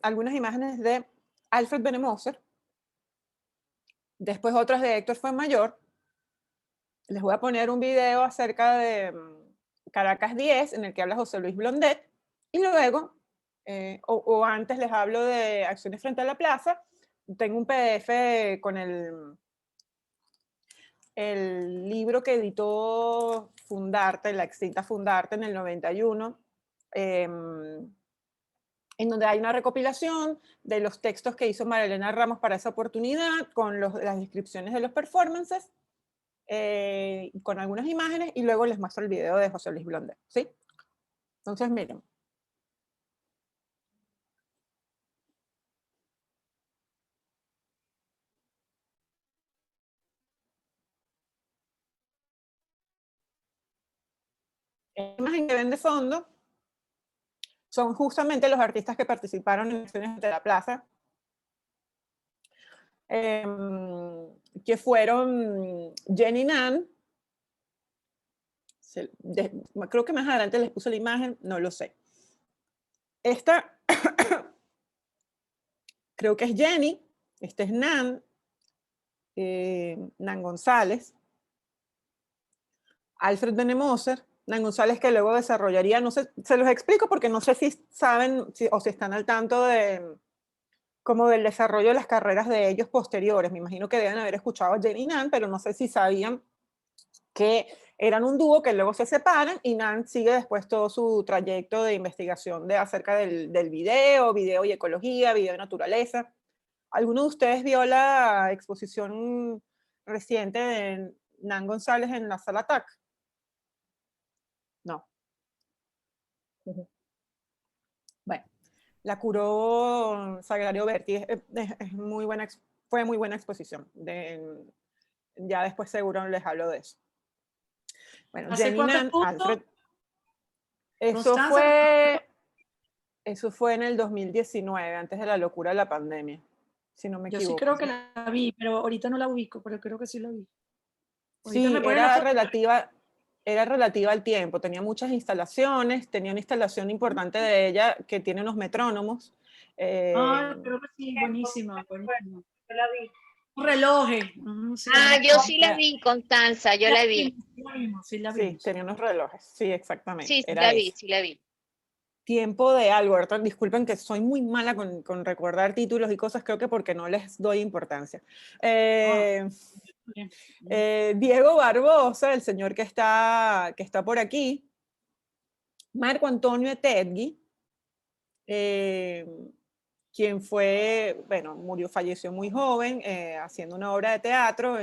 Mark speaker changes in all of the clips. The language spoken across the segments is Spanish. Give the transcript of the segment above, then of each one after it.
Speaker 1: algunas imágenes de Alfred Benemoser, después otras de Héctor Fuenmayor. Les voy a poner un video acerca de Caracas 10, en el que habla José Luis Blondet, y luego, o antes les hablo de Acciones frente a la plaza. Tengo un PDF con el libro que editó Fundarte, la extinta Fundarte en el 91, en donde hay una recopilación de los textos que hizo María Elena Ramos para esa oportunidad, con las descripciones de los performances, con algunas imágenes, y luego les muestro el video de José Luis Blondet, ¿sí? Entonces, miren. La imagen que ven de fondo son justamente los artistas que participaron en Acciones de la Plaza, que fueron Jenny Nan. Creo que más adelante les puse la imagen, no lo sé. Esta creo que es Jenny, este es Nan, Nan González, Alfred Benemoser, Nan González, que luego desarrollaría, no sé, se los explico porque no sé si saben o si están al tanto de como del desarrollo de las carreras de ellos posteriores. Me imagino que deben haber escuchado a Jenny Nan, pero no sé si sabían que eran un dúo que luego se separan, y Nan sigue después todo su trayecto de investigación acerca del video y ecología, video y naturaleza. ¿Alguno de ustedes vio la exposición reciente de Nan González en la Sala TAC? No. Bueno, la curó Sagrario Berti. Muy buena, fue muy buena exposición. Ya después seguro les hablo de eso. Bueno,
Speaker 2: ¿Hace
Speaker 1: Jenny
Speaker 2: cuánto
Speaker 1: Nan, Alfred.
Speaker 2: Constanza,
Speaker 1: Eso fue en el 2019, antes de la locura de la pandemia, si no me
Speaker 2: yo sí
Speaker 1: equivoco.
Speaker 2: creo que la vi, pero ahorita no la ubico, pero creo que sí la vi. Ahorita
Speaker 1: Sí,
Speaker 2: me ponen la foto.
Speaker 1: era relativa al tiempo, tenía muchas instalaciones, tenía una instalación importante de ella que tiene unos metrónomos.
Speaker 2: Ah, creo que sí, buenísima, buenísima.
Speaker 3: Yo la vi.
Speaker 2: Un reloj. Sí,
Speaker 3: Yo sí la vi, Constanza, yo la vi.
Speaker 2: Sí, la
Speaker 1: Sí,
Speaker 2: vimos.
Speaker 1: tenía unos relojes, sí, exactamente,
Speaker 3: Sí, sí
Speaker 1: era
Speaker 3: la vi,
Speaker 1: eso.
Speaker 3: sí la vi.
Speaker 1: Tiempo de algo, ¿verdad? Disculpen que soy muy mala con recordar títulos y cosas, creo que porque no les doy importancia. Diego Barbosa, el señor que está por aquí, Marco Antonio Etedgui, quien fue, bueno, falleció muy joven haciendo una obra de teatro.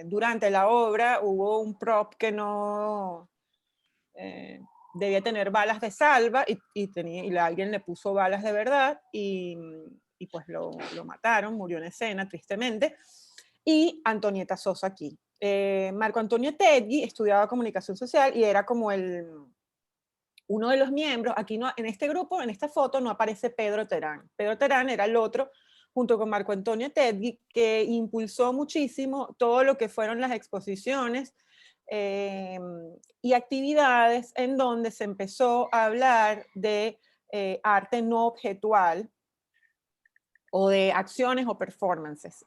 Speaker 1: Durante la obra hubo un prop que no debía tener balas de salva, y alguien le puso balas de verdad, y pues lo mataron, murió en escena, tristemente. Y Antonieta Sosa aquí. Marco Antonio Tegui estudiaba comunicación social y era como uno de los miembros. Aquí no, en este grupo, en esta foto, no aparece Pedro Terán. Pedro Terán era el otro, junto con Marco Antonio Tegui, que impulsó muchísimo todo lo que fueron las exposiciones y actividades en donde se empezó a hablar de arte no objetual o de acciones o performances.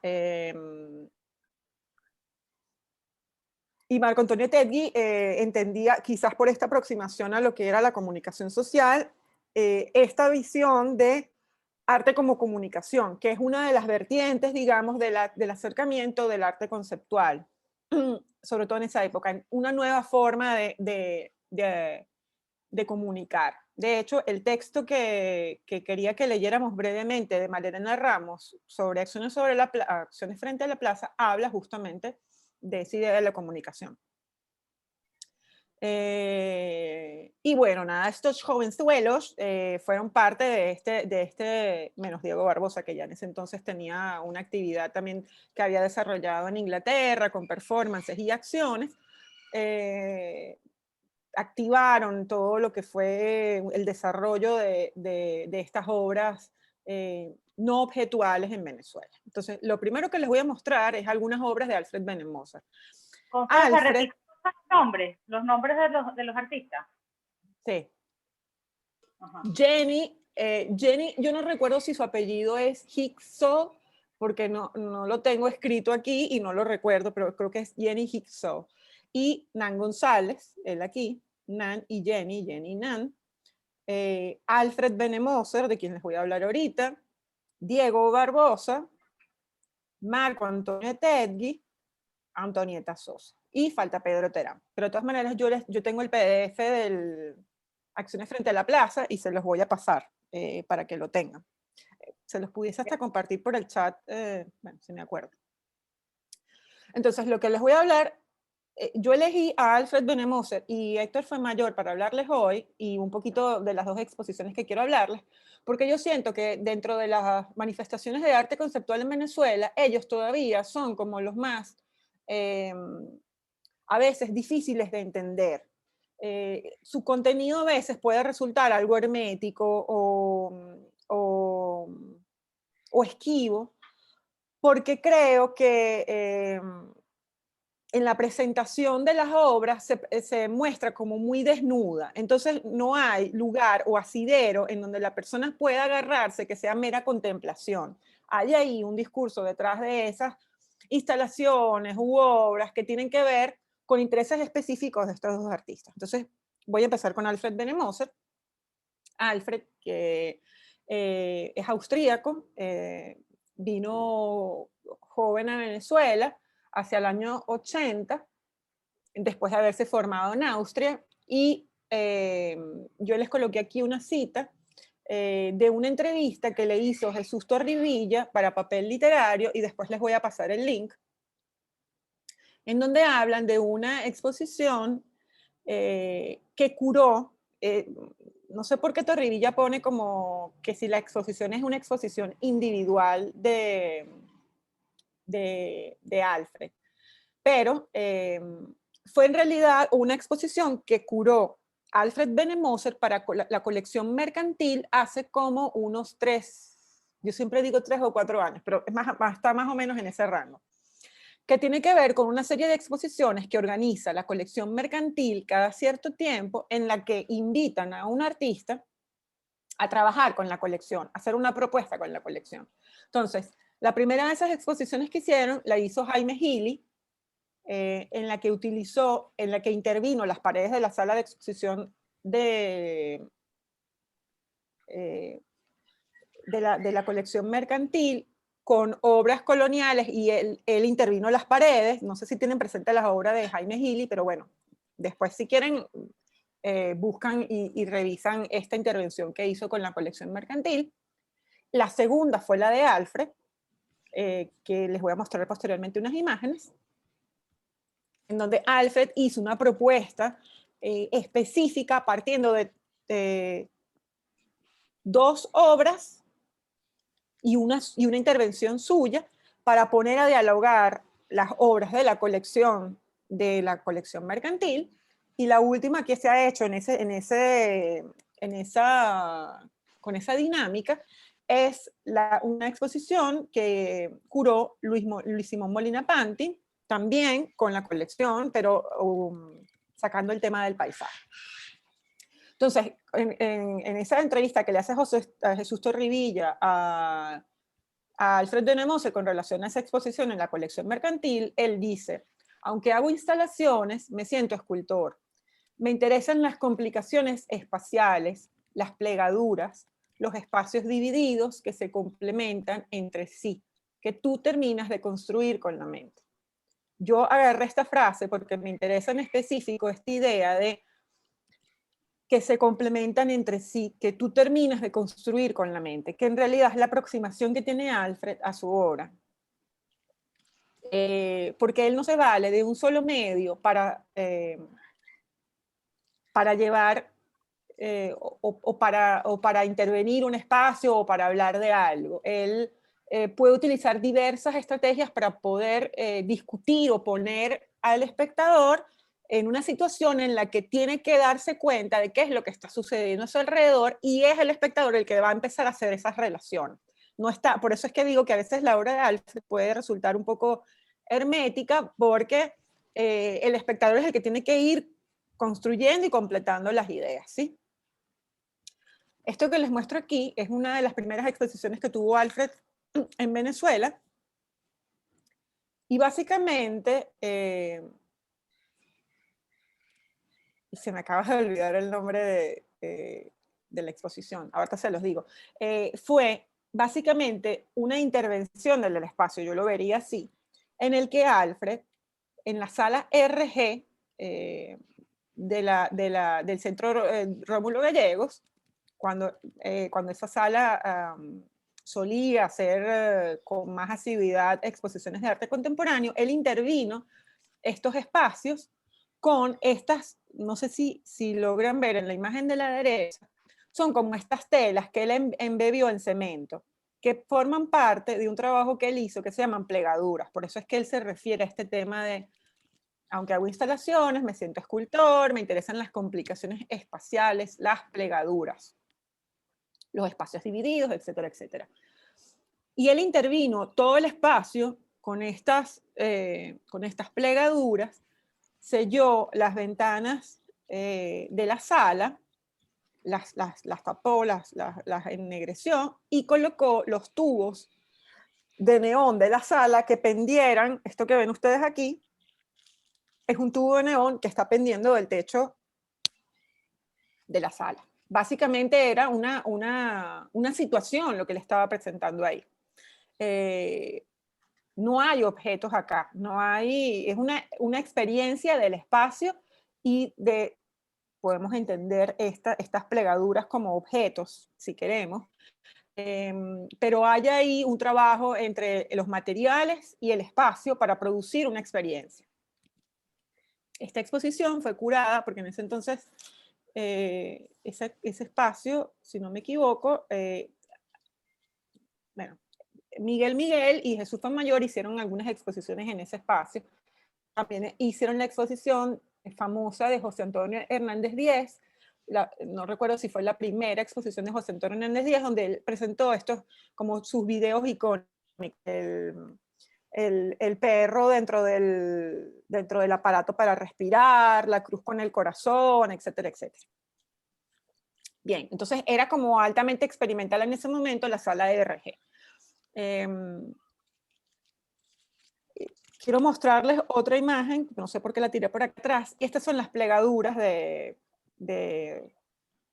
Speaker 1: Y Marco Antonio Tegui entendía, quizás por esta aproximación a lo que era la comunicación social, esta visión de arte como comunicación, que es una de las vertientes, digamos, del acercamiento del arte conceptual, sobre todo en esa época, una nueva forma de comunicar. De hecho, el texto que quería que leyéramos brevemente de María Elena Ramos sobre acciones frente a la plaza habla justamente de esa idea de la comunicación. Y bueno, nada, estos jovenzuelos fueron parte de este, menos Diego Barbosa, que ya en ese entonces tenía una actividad también que había desarrollado en Inglaterra con performances y acciones. Activaron todo lo que fue el desarrollo de estas obras no objetuales en Venezuela. Entonces, lo primero que les voy a mostrar es algunas obras de Alfred Benemoser.
Speaker 3: Alfred, los nombres de los artistas.
Speaker 1: Sí.
Speaker 3: Ajá.
Speaker 1: Jenny Jenny, yo no recuerdo si su apellido es Higso, porque no lo tengo escrito aquí y no lo recuerdo, pero creo que es Jenny Higso. Y Nan González, él aquí, Nan y Jenny, Jenny y Nan. Alfred Benemoser, de quien les voy a hablar ahorita. Diego Barbosa, Marco Antonio Tedgui, Antonieta Sosa. Y falta Pedro Terán. Pero de todas maneras, yo tengo el PDF del Acciones Frente a la Plaza y se los voy a pasar para que lo tengan. Se los pudiese hasta compartir por el chat, bueno, si me acuerdo. Entonces, lo que les voy a hablar, yo elegí a Alfred Benemoser y Héctor Fuenmayor para hablarles hoy y un poquito de las dos exposiciones que quiero hablarles, porque yo siento que dentro de las manifestaciones de arte conceptual en Venezuela, ellos todavía son como los más, a veces, difíciles de entender. Su contenido a veces puede resultar algo hermético o esquivo, porque creo que en la presentación de las obras se muestra como muy desnuda. Entonces no hay lugar o asidero en donde la persona pueda agarrarse que sea mera contemplación. Hay ahí un discurso detrás de esas instalaciones u obras que tienen que ver con intereses específicos de estos dos artistas. Entonces voy a empezar con Alfred Benemoser. Alfred, que es austríaco, vino joven a Venezuela hacia el año 80, después de haberse formado en Austria, y yo les coloqué aquí una cita de una entrevista que le hizo Jesús Torrivilla para Papel Literario, y después les voy a pasar el link, en donde hablan de una exposición que curó, no sé por qué Torrivilla pone como que si la exposición es una exposición individual de Alfred, pero fue en realidad una exposición que curó Alfred Benemoser para la colección mercantil hace como unos 3, yo siempre digo 3 o 4 años, pero está más o menos en ese rango, que tiene que ver con una serie de exposiciones que organiza la colección mercantil cada cierto tiempo, en la que invitan a un artista a trabajar con la colección, a hacer una propuesta con la colección. Entonces, la primera de esas exposiciones que hicieron la hizo Jaime Gili, en la que intervino las paredes de la sala de exposición de la colección mercantil con obras coloniales, y él intervino las paredes. No sé si tienen presente las obras de Jaime Gili, pero bueno, después si quieren buscan y revisan esta intervención que hizo con la colección mercantil. La segunda fue la de Alfred, que les voy a mostrar posteriormente unas imágenes, en donde Alfred hizo una propuesta específica partiendo de 2 obras y una intervención suya para poner a dialogar las obras de la colección mercantil, y la última que se ha hecho con esa dinámica es una exposición que curó Luis Simón Molina Panti, también con la colección, pero sacando el tema del paisaje. Entonces, en esa entrevista que le hace a Jesús Torrivilla a Alfred Benemoser con relación a esa exposición en la colección mercantil, él dice: aunque hago instalaciones, me siento escultor. Me interesan las complicaciones espaciales, las plegaduras, los espacios divididos que se complementan entre sí, que tú terminas de construir con la mente. Yo agarré esta frase porque me interesa en específico esta idea de que se complementan entre sí, que tú terminas de construir con la mente, que en realidad es la aproximación que tiene Alfred a su obra. Porque él no se vale de un solo medio para llevar o para intervenir un espacio o para hablar de algo. Él puede utilizar diversas estrategias para poder discutir o poner al espectador en una situación en la que tiene que darse cuenta de qué es lo que está sucediendo a su alrededor, y es el espectador el que va a empezar a hacer esas relaciones. Por eso es que digo que a veces la obra de Alfred puede resultar un poco hermética, porque el espectador es el que tiene que ir construyendo y completando las ideas, ¿sí? Esto que les muestro aquí es una de las primeras exposiciones que tuvo Alfred en Venezuela. Y básicamente, y se me acaba de olvidar el nombre de la exposición, ahorita se los digo, fue básicamente una intervención del espacio, yo lo vería así, en el que Alfred, en la sala RG del Centro Rómulo Gallegos, cuando esa sala solía hacer con más asiduidad exposiciones de arte contemporáneo, él intervino estos espacios con estas, no sé si logran ver en la imagen de la derecha, son como estas telas que él embebió en cemento, que forman parte de un trabajo que él hizo que se llaman plegaduras. Por eso es que él se refiere a este tema de, aunque hago instalaciones, me siento escultor, me interesan las complicaciones espaciales, las plegaduras, los espacios divididos, etcétera, etcétera. Y él intervino todo el espacio con estas plegaduras, selló las ventanas de la sala, las tapó, las ennegreció y colocó los tubos de neón de la sala que pendieran, esto que ven ustedes aquí, es un tubo de neón que está pendiendo del techo de la sala. Básicamente era una situación lo que le estaba presentando ahí. No hay objetos acá, no hay, es una experiencia del espacio y podemos entender estas plegaduras como objetos, si queremos, pero hay ahí un trabajo entre los materiales y el espacio para producir una experiencia. Esta exposición fue curada porque en ese entonces ese espacio, si no me equivoco, bueno, Miguel y Jesús Famayor hicieron algunas exposiciones en ese espacio. También hicieron la exposición famosa de José Antonio Hernández Díez, no recuerdo si fue la primera exposición de José Antonio Hernández Díez, donde él presentó estos como sus videos icónicos, el perro dentro del aparato para respirar, la cruz con el corazón, etcétera, etcétera. Bien, entonces era como altamente experimental en ese momento la sala de RG. Quiero mostrarles otra imagen, no sé por qué la tiré por acá atrás. Estas son las plegaduras de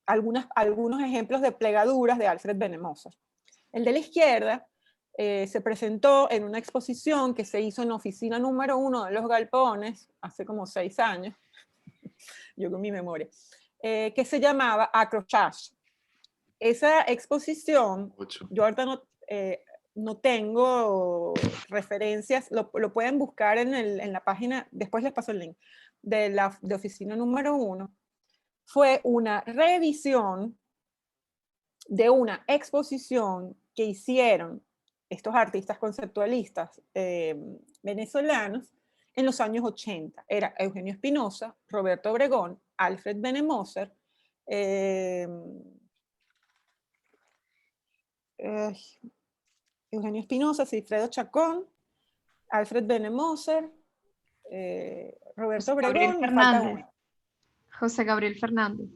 Speaker 1: algunos ejemplos de plegaduras de Alfred Benemoser. El de la izquierda se presentó en una exposición que se hizo en oficina número 1 de Los Galpones, hace como 6 años, yo con mi memoria, que se llamaba Accrochage. Esa exposición, yo ahorita no tengo referencias, lo pueden buscar en la página, después les paso el link, de oficina número 1, fue una reedición de una exposición que hicieron estos artistas conceptualistas venezolanos en los años 80. Era Eugenio Espinosa, Roberto Obregón, Alfred Benemoser, Eugenio Espinosa, Sigfredo Chacón, Alfred Benemoser, Roberto Obregón, me falta uno.
Speaker 4: José Gabriel Fernández.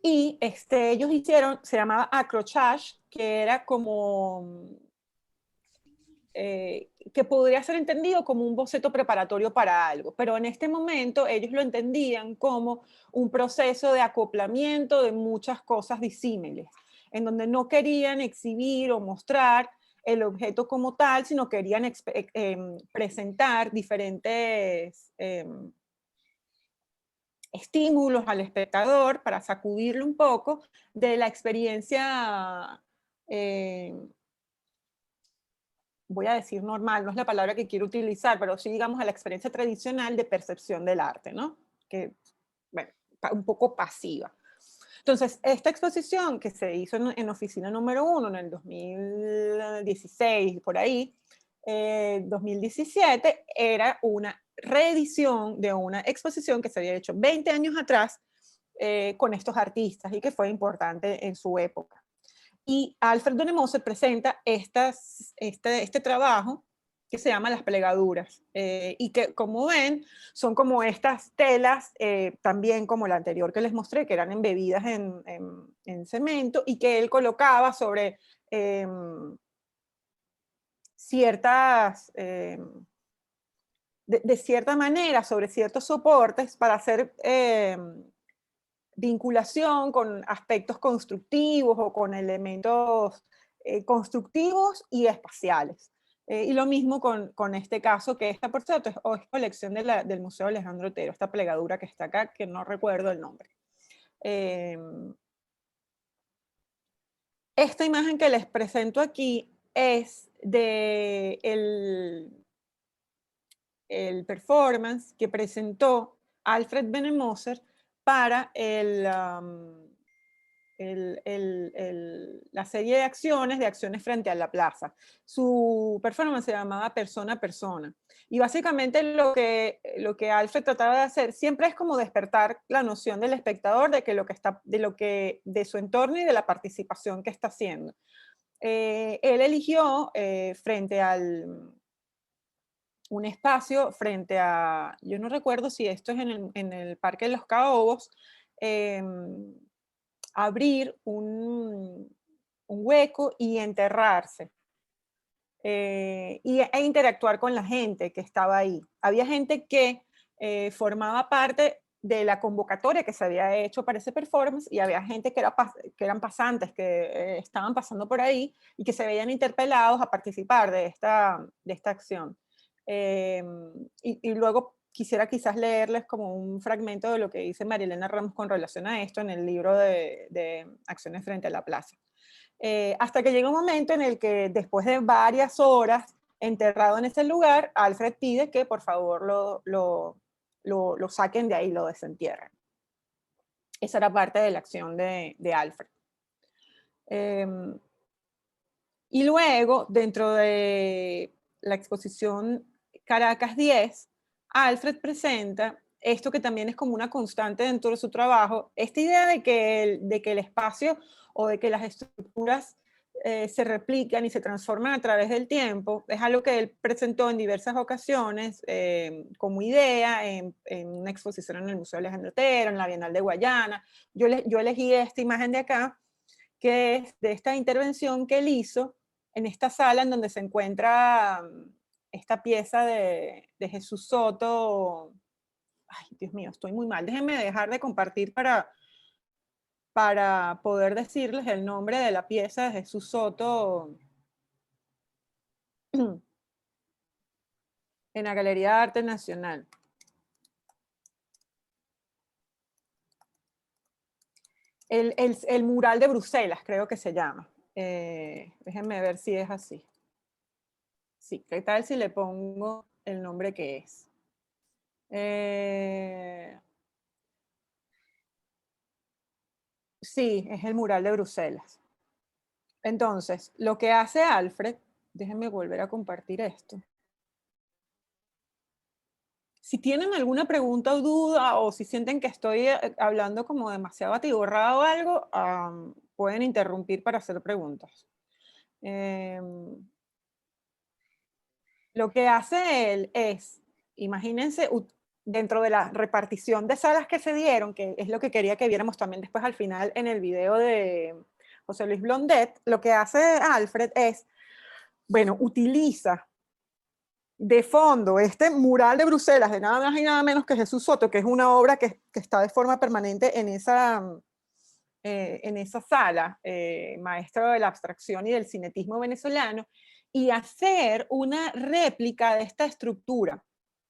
Speaker 1: Y ellos hicieron, se llamaba Accrochage, que era como, que podría ser entendido como un boceto preparatorio para algo, pero en este momento ellos lo entendían como un proceso de acoplamiento de muchas cosas disímiles, en donde no querían exhibir o mostrar el objeto como tal, sino querían presentar diferentes estímulos al espectador para sacudirle un poco de la experiencia, voy a decir normal, no es la palabra que quiero utilizar, pero sí digamos a la experiencia tradicional de percepción del arte, ¿no? Que, bueno, un poco pasiva. Entonces, esta exposición que se hizo en oficina número 1 en el 2016, por ahí, 2017, era una reedición de una exposición que se había hecho 20 años atrás con estos artistas y que fue importante en su época. Y Alfred Benemoser presenta este trabajo que se llama las plegaduras, y que, como ven, son como estas telas, también como la anterior que les mostré, que eran embebidas en cemento, y que él colocaba sobre ciertas, de cierta manera, sobre ciertos soportes para hacer vinculación con aspectos constructivos o con elementos constructivos y espaciales. Y lo mismo con este caso, que esta, por cierto, es colección del Museo Alejandro Otero, esta plegadura que está acá, que no recuerdo el nombre. Esta imagen que les presento aquí es de el performance que presentó Alfred Benemoser para la serie de acciones frente a la plaza. Su performance se llamaba Persona a Persona. Y básicamente lo que Alfred trataba de hacer siempre es como despertar la noción del espectador de su entorno y de la participación que está haciendo. Él eligió frente al un espacio frente a, yo no recuerdo si esto es en el Parque de los Caobos, abrir un hueco y enterrarse, e interactuar con la gente que estaba ahí. Había gente que formaba parte de la convocatoria que se había hecho para ese performance, y había gente que eran pasantes, que estaban pasando por ahí y que se veían interpelados a participar de esta acción. Y luego quisiera quizás leerles como un fragmento de lo que dice Marilena Ramos con relación a esto en el libro de Acciones frente a la plaza. Hasta que llega un momento en el que, después de varias horas enterrado en ese lugar, Alfred pide que por favor lo saquen de ahí, lo desentierren. Esa era parte de la acción de Alfred. Y luego, dentro de la exposición Caracas 10, Alfred presenta esto que también es como una constante dentro de su trabajo, esta idea de que el espacio o de que las estructuras se replican y se transforman a través del tiempo, es algo que él presentó en diversas ocasiones como idea en una exposición en el Museo Alejandro Otero, en la Bienal de Guayana. Yo elegí esta imagen de acá, que es de esta intervención que él hizo en esta sala en donde se encuentra esta pieza de Jesús Soto. Ay, Dios mío, estoy muy mal. Déjenme dejar de compartir para poder decirles el nombre de la pieza de Jesús Soto en la Galería de Arte Nacional. El mural de Bruselas, creo que se llama. Déjenme ver si es así. Sí, ¿qué tal si le pongo el nombre que es? Sí, es el mural de Bruselas. Entonces, lo que hace Alfred, déjenme volver a compartir esto. Si tienen alguna pregunta o duda, o si sienten que estoy hablando como demasiado atiborrado o algo, pueden interrumpir para hacer preguntas. Lo que hace él es, imagínense, dentro de la repartición de salas que se dieron, que es lo que quería que viéramos también después al final en el video de José Luis Blondet, lo que hace Alfred es, bueno, utiliza de fondo este mural de Bruselas, de nada más y nada menos que Jesús Soto, que es una obra que está de forma permanente en esa sala, maestro de la abstracción y del cinetismo venezolano, y hacer una réplica de esta estructura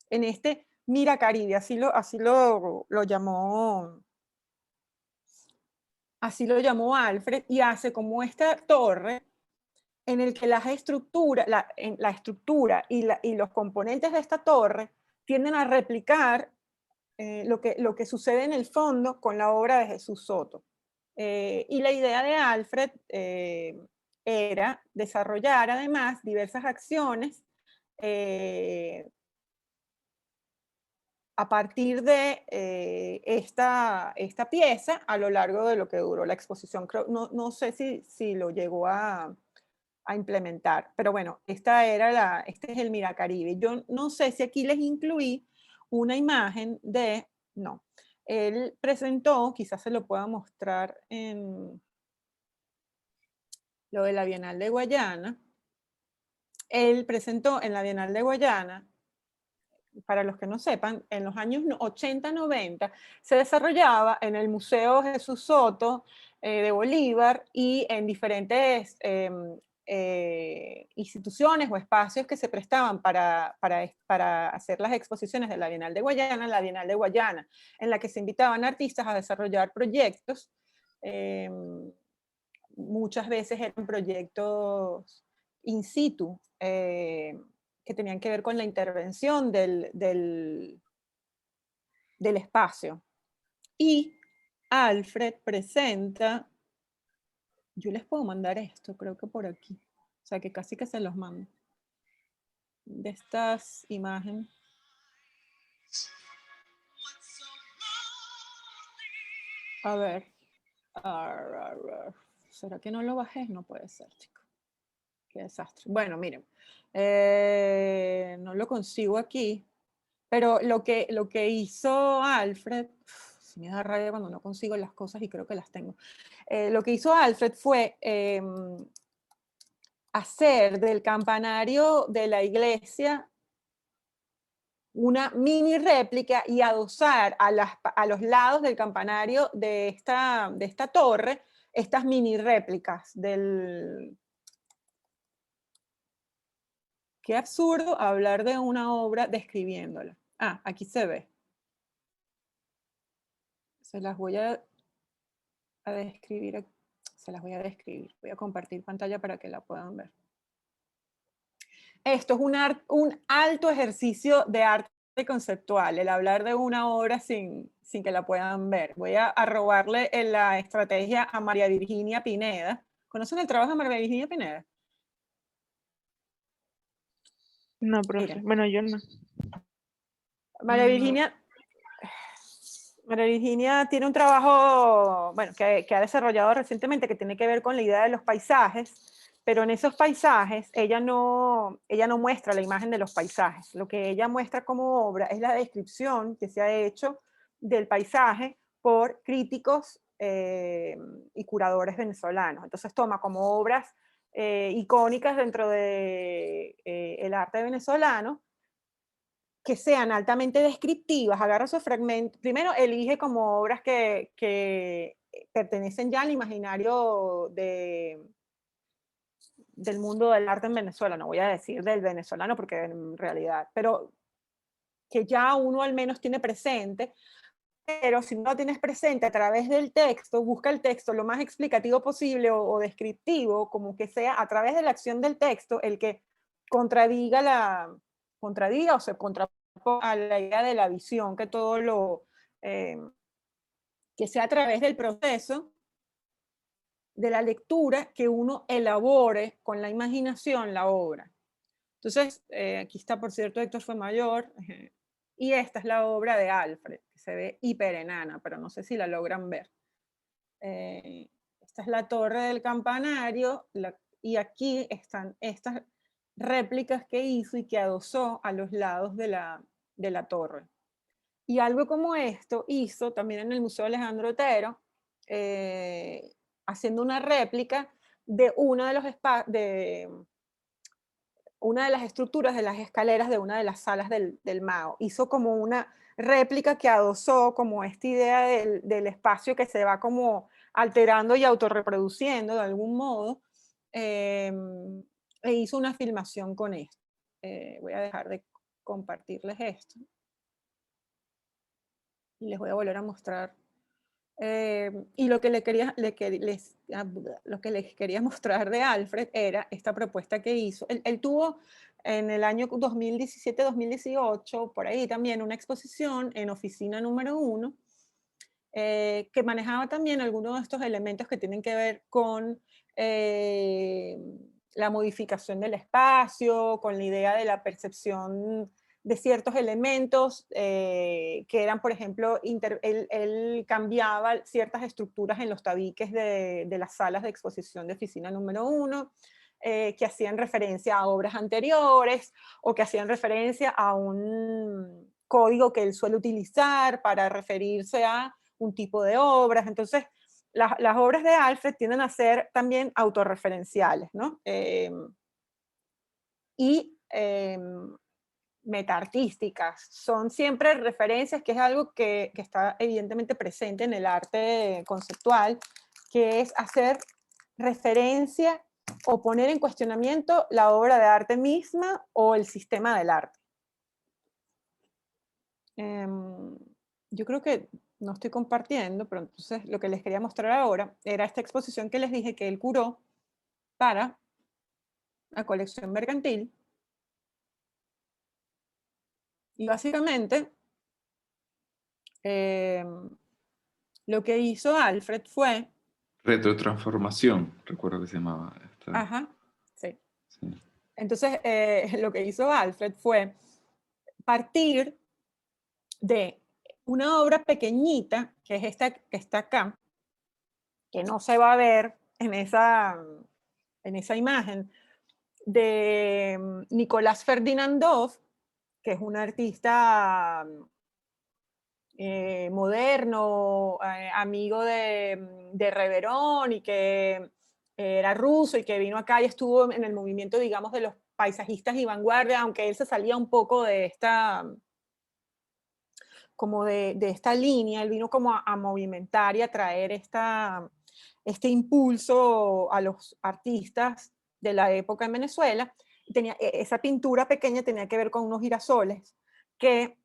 Speaker 1: en este Mira Caribe, así lo llamó Alfred, y hace como esta torre en el que la estructura y los componentes de esta torre tienden a replicar lo que sucede en el fondo con la obra de Jesús Soto. Y la idea de Alfred era desarrollar además diversas acciones a partir de esta pieza a lo largo de lo que duró la exposición. No sé si lo llegó a a implementar. Pero bueno, este es el Miracaribe. Yo no sé si aquí les incluí una imagen no, él presentó, quizás se lo pueda mostrar en lo de la Bienal de Guayana. Él presentó en la Bienal de Guayana, para los que no sepan, en los años 80-90 se desarrollaba en el Museo Jesús Soto de Bolívar y en diferentes instituciones o espacios que se prestaban para hacer las exposiciones de la Bienal de Guayana, en la que se invitaban artistas a desarrollar proyectos. Muchas veces eran proyectos in situ, que tenían que ver con la intervención del espacio. Y Alfred presenta, yo les puedo mandar esto, creo que por aquí, o sea que casi que se los mando, de estas imágenes. A ver, ¿será que no lo bajé? No puede ser, chicos. Qué desastre. Bueno, miren, no lo consigo aquí, pero lo que hizo Alfred, si me da rabia cuando no consigo las cosas y creo que las tengo. Lo que hizo Alfred fue hacer del campanario de la iglesia una mini réplica y adosar a los lados del campanario de esta torre estas mini réplicas del... Qué absurdo hablar de una obra describiéndola. Ah, aquí se ve. Se las voy a describir. Se las voy a describir. Voy a compartir pantalla para que la puedan ver. Esto es un alto ejercicio de arte conceptual, el hablar de una obra sin que la puedan ver. Voy a robarle la estrategia a María Virginia Pineda. ¿Conocen el trabajo de María Virginia Pineda?
Speaker 5: No, profe.
Speaker 1: Miren.
Speaker 5: Bueno, yo no.
Speaker 1: María Virginia tiene un trabajo, bueno, que ha desarrollado recientemente que tiene que ver con la idea de los paisajes, pero en esos paisajes ella no muestra la imagen de los paisajes. Lo que ella muestra como obra es la descripción que se ha hecho del paisaje por críticos y curadores venezolanos. Entonces toma como obras icónicas dentro de el arte venezolano que sean altamente descriptivas, agarra esos fragmentos, primero elige como obras que pertenecen ya al imaginario del mundo del arte en Venezuela, no voy a decir del venezolano porque en realidad, pero que ya uno al menos tiene presente, pero si no lo tienes presente a través del texto, busca el texto lo más explicativo posible o descriptivo, como que sea a través de la acción del texto el que contradiga o se contraponga a la idea de la visión, que todo que sea a través del proceso de la lectura que uno elabore con la imaginación la obra. Entonces, aquí está, por cierto, Héctor Fuenmayor, y esta es la obra de Alfred, que se ve hiper enana, pero no sé si la logran ver. Esta es la torre del campanario, y aquí están estas réplicas que hizo y que adosó a los lados de la torre. Y algo como esto hizo también en el Museo Alejandro Otero, haciendo una réplica de una de las estructuras de las escaleras de una de las salas del Mao. Hizo como una réplica que adosó como esta idea del espacio que se va como alterando y autorreproduciendo de algún modo, e hizo una filmación con esto. Voy a dejar de compartirles esto. Y les voy a volver a mostrar. Y lo que les quería mostrar de Alfred era esta propuesta que hizo. Él tuvo en el año 2017-2018, por ahí también, una exposición en Oficina número 1, que manejaba también algunos de estos elementos que tienen que ver con la modificación del espacio, con la idea de la percepción de ciertos elementos que eran, por ejemplo, él cambiaba ciertas estructuras en los tabiques de las salas de exposición de Oficina número 1, que hacían referencia a obras anteriores o que hacían referencia a un código que él suele utilizar para referirse a un tipo de obras. Entonces, las obras de Alfred tienden a ser también autorreferenciales, ¿no? Y metaartísticas. Son siempre referencias, que es algo que está evidentemente presente en el arte conceptual, que es hacer referencia o poner en cuestionamiento la obra de arte misma o el sistema del arte. Yo creo que no estoy compartiendo, pero entonces lo que les quería mostrar ahora era esta exposición que les dije que él curó para la colección mercantil. Y básicamente, lo que hizo Alfred fue...
Speaker 6: Retrotransformación, recuerdo que se llamaba.
Speaker 1: Ajá, sí.
Speaker 6: Sí.
Speaker 1: Entonces, lo que hizo Alfred fue partir de una obra pequeñita, que es esta que está acá, que no se va a ver en esa imagen, de Nicolás Ferdinandov, que es un artista moderno, amigo de Reverón, y que era ruso y que vino acá y estuvo en el movimiento, digamos, de los paisajistas y vanguardia, aunque él se salía un poco de esta, como de esta línea. Él vino como a movimentar y a traer este impulso a los artistas de la época en Venezuela. Esa pintura pequeña tenía que ver con unos girasoles que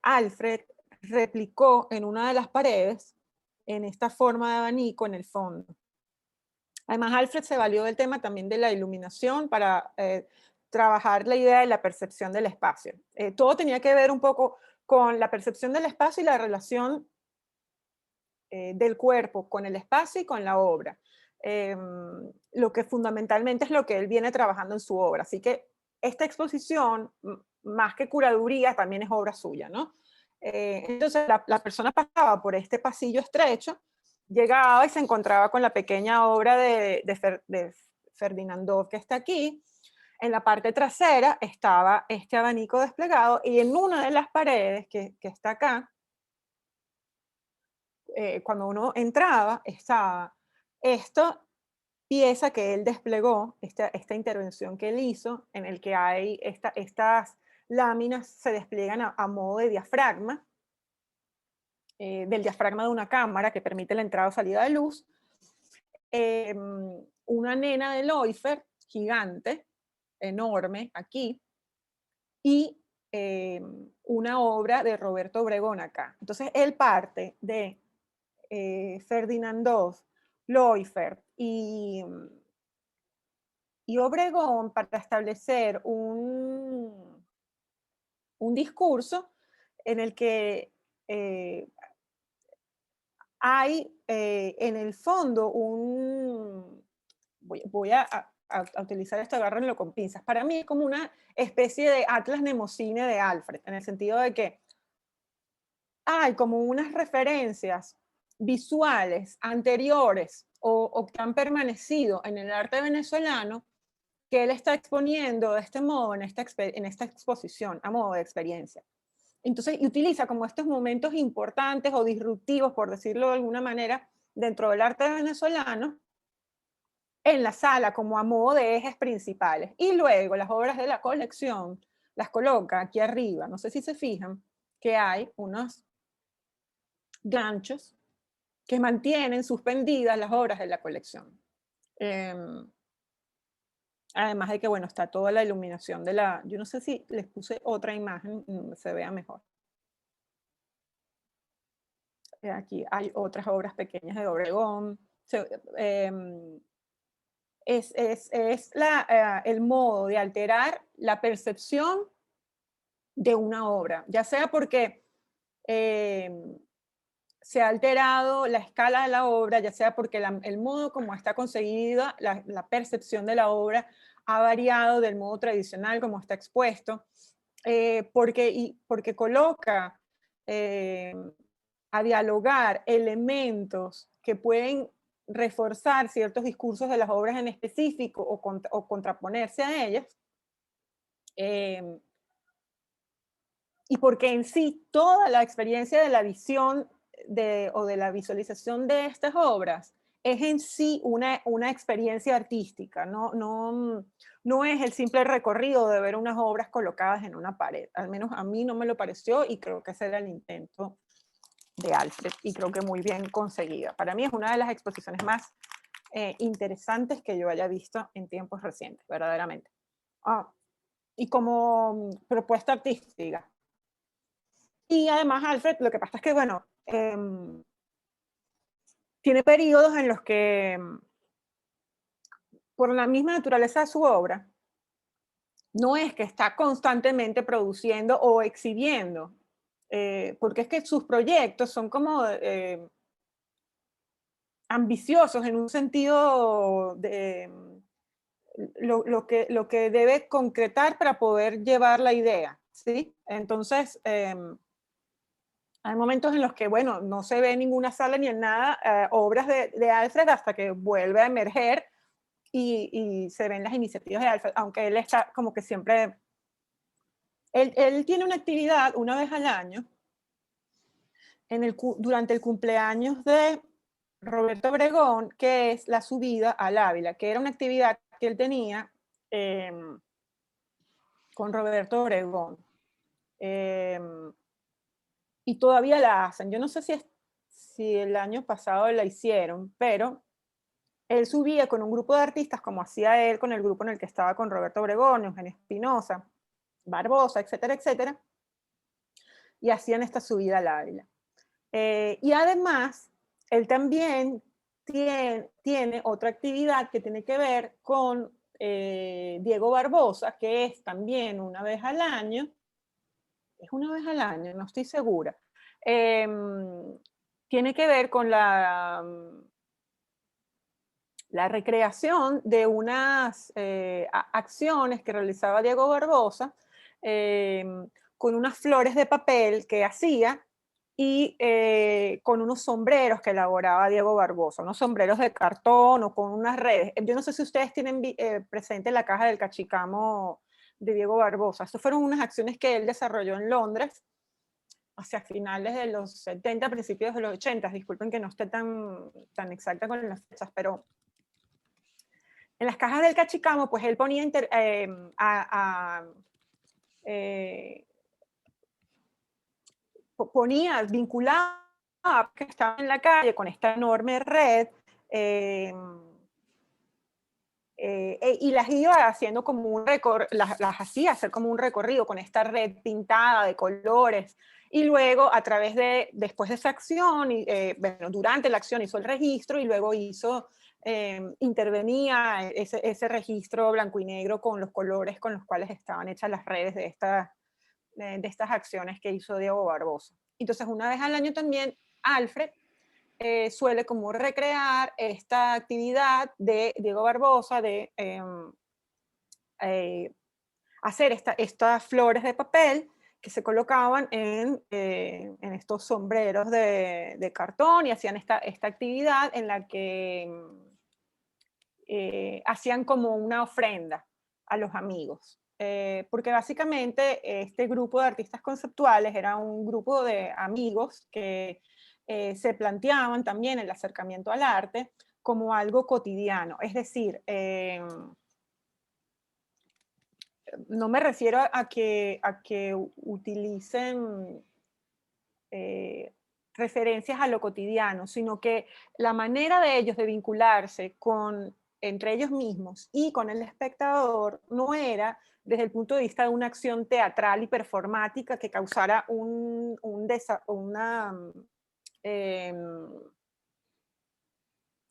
Speaker 1: Alfred replicó en una de las paredes en esta forma de abanico en el fondo. Además, Alfred se valió del tema también de la iluminación para trabajar la idea de la percepción del espacio. Todo tenía que ver un poco con la percepción del espacio y la relación del cuerpo con el espacio y con la obra. Lo que fundamentalmente es lo que él viene trabajando en su obra. Así que esta exposición, más que curaduría, también es obra suya, ¿no? Entonces la persona pasaba por este pasillo estrecho, llegaba y se encontraba con la pequeña obra de Ferdinandov, que está aquí. En la parte trasera estaba este abanico desplegado, y en una de las paredes que está acá, cuando uno entraba, estaba esta pieza que él desplegó, esta intervención que él hizo, en el que hay estas láminas se despliegan a modo de diafragma, del diafragma de una cámara que permite la entrada o salida de luz. Una nena de Leufer, gigante, enorme, aquí, y una obra de Roberto Obregón acá. Entonces él parte de Ferdinandov, Leufer y Obregón para establecer un discurso en el que hay en el fondo voy a utilizar esto, agárrenlo con pinzas. Para mí es como una especie de Atlas Nemocine de Alfred, en el sentido de que hay como unas referencias visuales anteriores o que han permanecido en el arte venezolano que él está exponiendo de este modo en esta exposición, a modo de experiencia. Entonces, y utiliza como estos momentos importantes o disruptivos, por decirlo de alguna manera, dentro del arte venezolano, en la sala como a modo de ejes principales. Y luego las obras de la colección las coloca aquí arriba. No sé si se fijan que hay unos ganchos que mantienen suspendidas las obras de la colección. Además de que, bueno, está toda la iluminación de la... Yo no sé si les puse otra imagen, se vea mejor. Aquí hay otras obras pequeñas de Obregón. Es el modo de alterar la percepción de una obra, ya sea porque se ha alterado la escala de la obra, ya sea porque el modo como está conseguida la percepción de la obra ha variado del modo tradicional como está expuesto, porque coloca a dialogar elementos que pueden reforzar ciertos discursos de las obras en específico o contraponerse a ellas. Y porque en sí toda la experiencia de la visión o de la visualización de estas obras es en sí una experiencia artística, no es el simple recorrido de ver unas obras colocadas en una pared. Al menos a mí no me lo pareció y creo que ese era el intento de Alfred y creo que muy bien conseguida. Para mí es una de las exposiciones más interesantes que yo haya visto en tiempos recientes, verdaderamente. Y como propuesta artística. Y además Alfred, lo que pasa es que, bueno, tiene periodos en los que, por la misma naturaleza de su obra, no es que está constantemente produciendo o exhibiendo, porque es que sus proyectos son como ambiciosos en un sentido de lo que debe concretar para poder llevar la idea, ¿sí? Entonces, hay momentos en los que, bueno, no se ve en ninguna sala ni en nada obras de Alfred hasta que vuelve a emerger y se ven las iniciativas de Alfred, aunque él está como que siempre... Él tiene una actividad una vez al año durante el cumpleaños de Roberto Obregón, que es la subida al Ávila, que era una actividad que él tenía con Roberto Obregón. Y todavía la hacen. Yo no sé si el año pasado la hicieron, pero él subía con un grupo de artistas, como hacía él con el grupo en el que estaba con Roberto Obregón, Eugenio Espinosa, Barbosa, etcétera, etcétera, y hacían esta subida al Ávila. Y además, él también tiene otra actividad que tiene que ver con Diego Barbosa, que es también una vez al año, no estoy segura. Tiene que ver con la recreación de unas acciones que realizaba Diego Barbosa con unas flores de papel que hacía y con unos sombreros que elaboraba Diego Barbosa, unos sombreros de cartón o con unas redes. Yo no sé si ustedes tienen presente la caja del cachicamo de Diego Barbosa. Estas fueron unas acciones que él desarrolló en Londres hacia finales de los 70, principios de los 80. Disculpen que no esté tan exacta con las fechas, pero en las cajas del cachicamo, pues él ponía vinculaba que estaba en la calle con esta enorme red y las iba haciendo como un las hacía hacer como un recorrido con esta red pintada de colores y luego después de esa acción, bueno, durante la acción hizo el registro y luego intervenía ese registro blanco y negro con los colores con los cuales estaban hechas las redes de estas acciones que hizo Diego Barbosa. Entonces, una vez al año también, Alfred suele como recrear esta actividad de Diego Barbosa de hacer estas flores de papel que se colocaban en estos sombreros de cartón y hacían esta actividad en la que hacían como una ofrenda a los amigos. Porque básicamente este grupo de artistas conceptuales era un grupo de amigos que se planteaban también el acercamiento al arte como algo cotidiano. Es decir, no me refiero a que utilicen referencias a lo cotidiano, sino que la manera de ellos de vincularse entre ellos mismos y con el espectador no era desde el punto de vista de una acción teatral y performática que causara una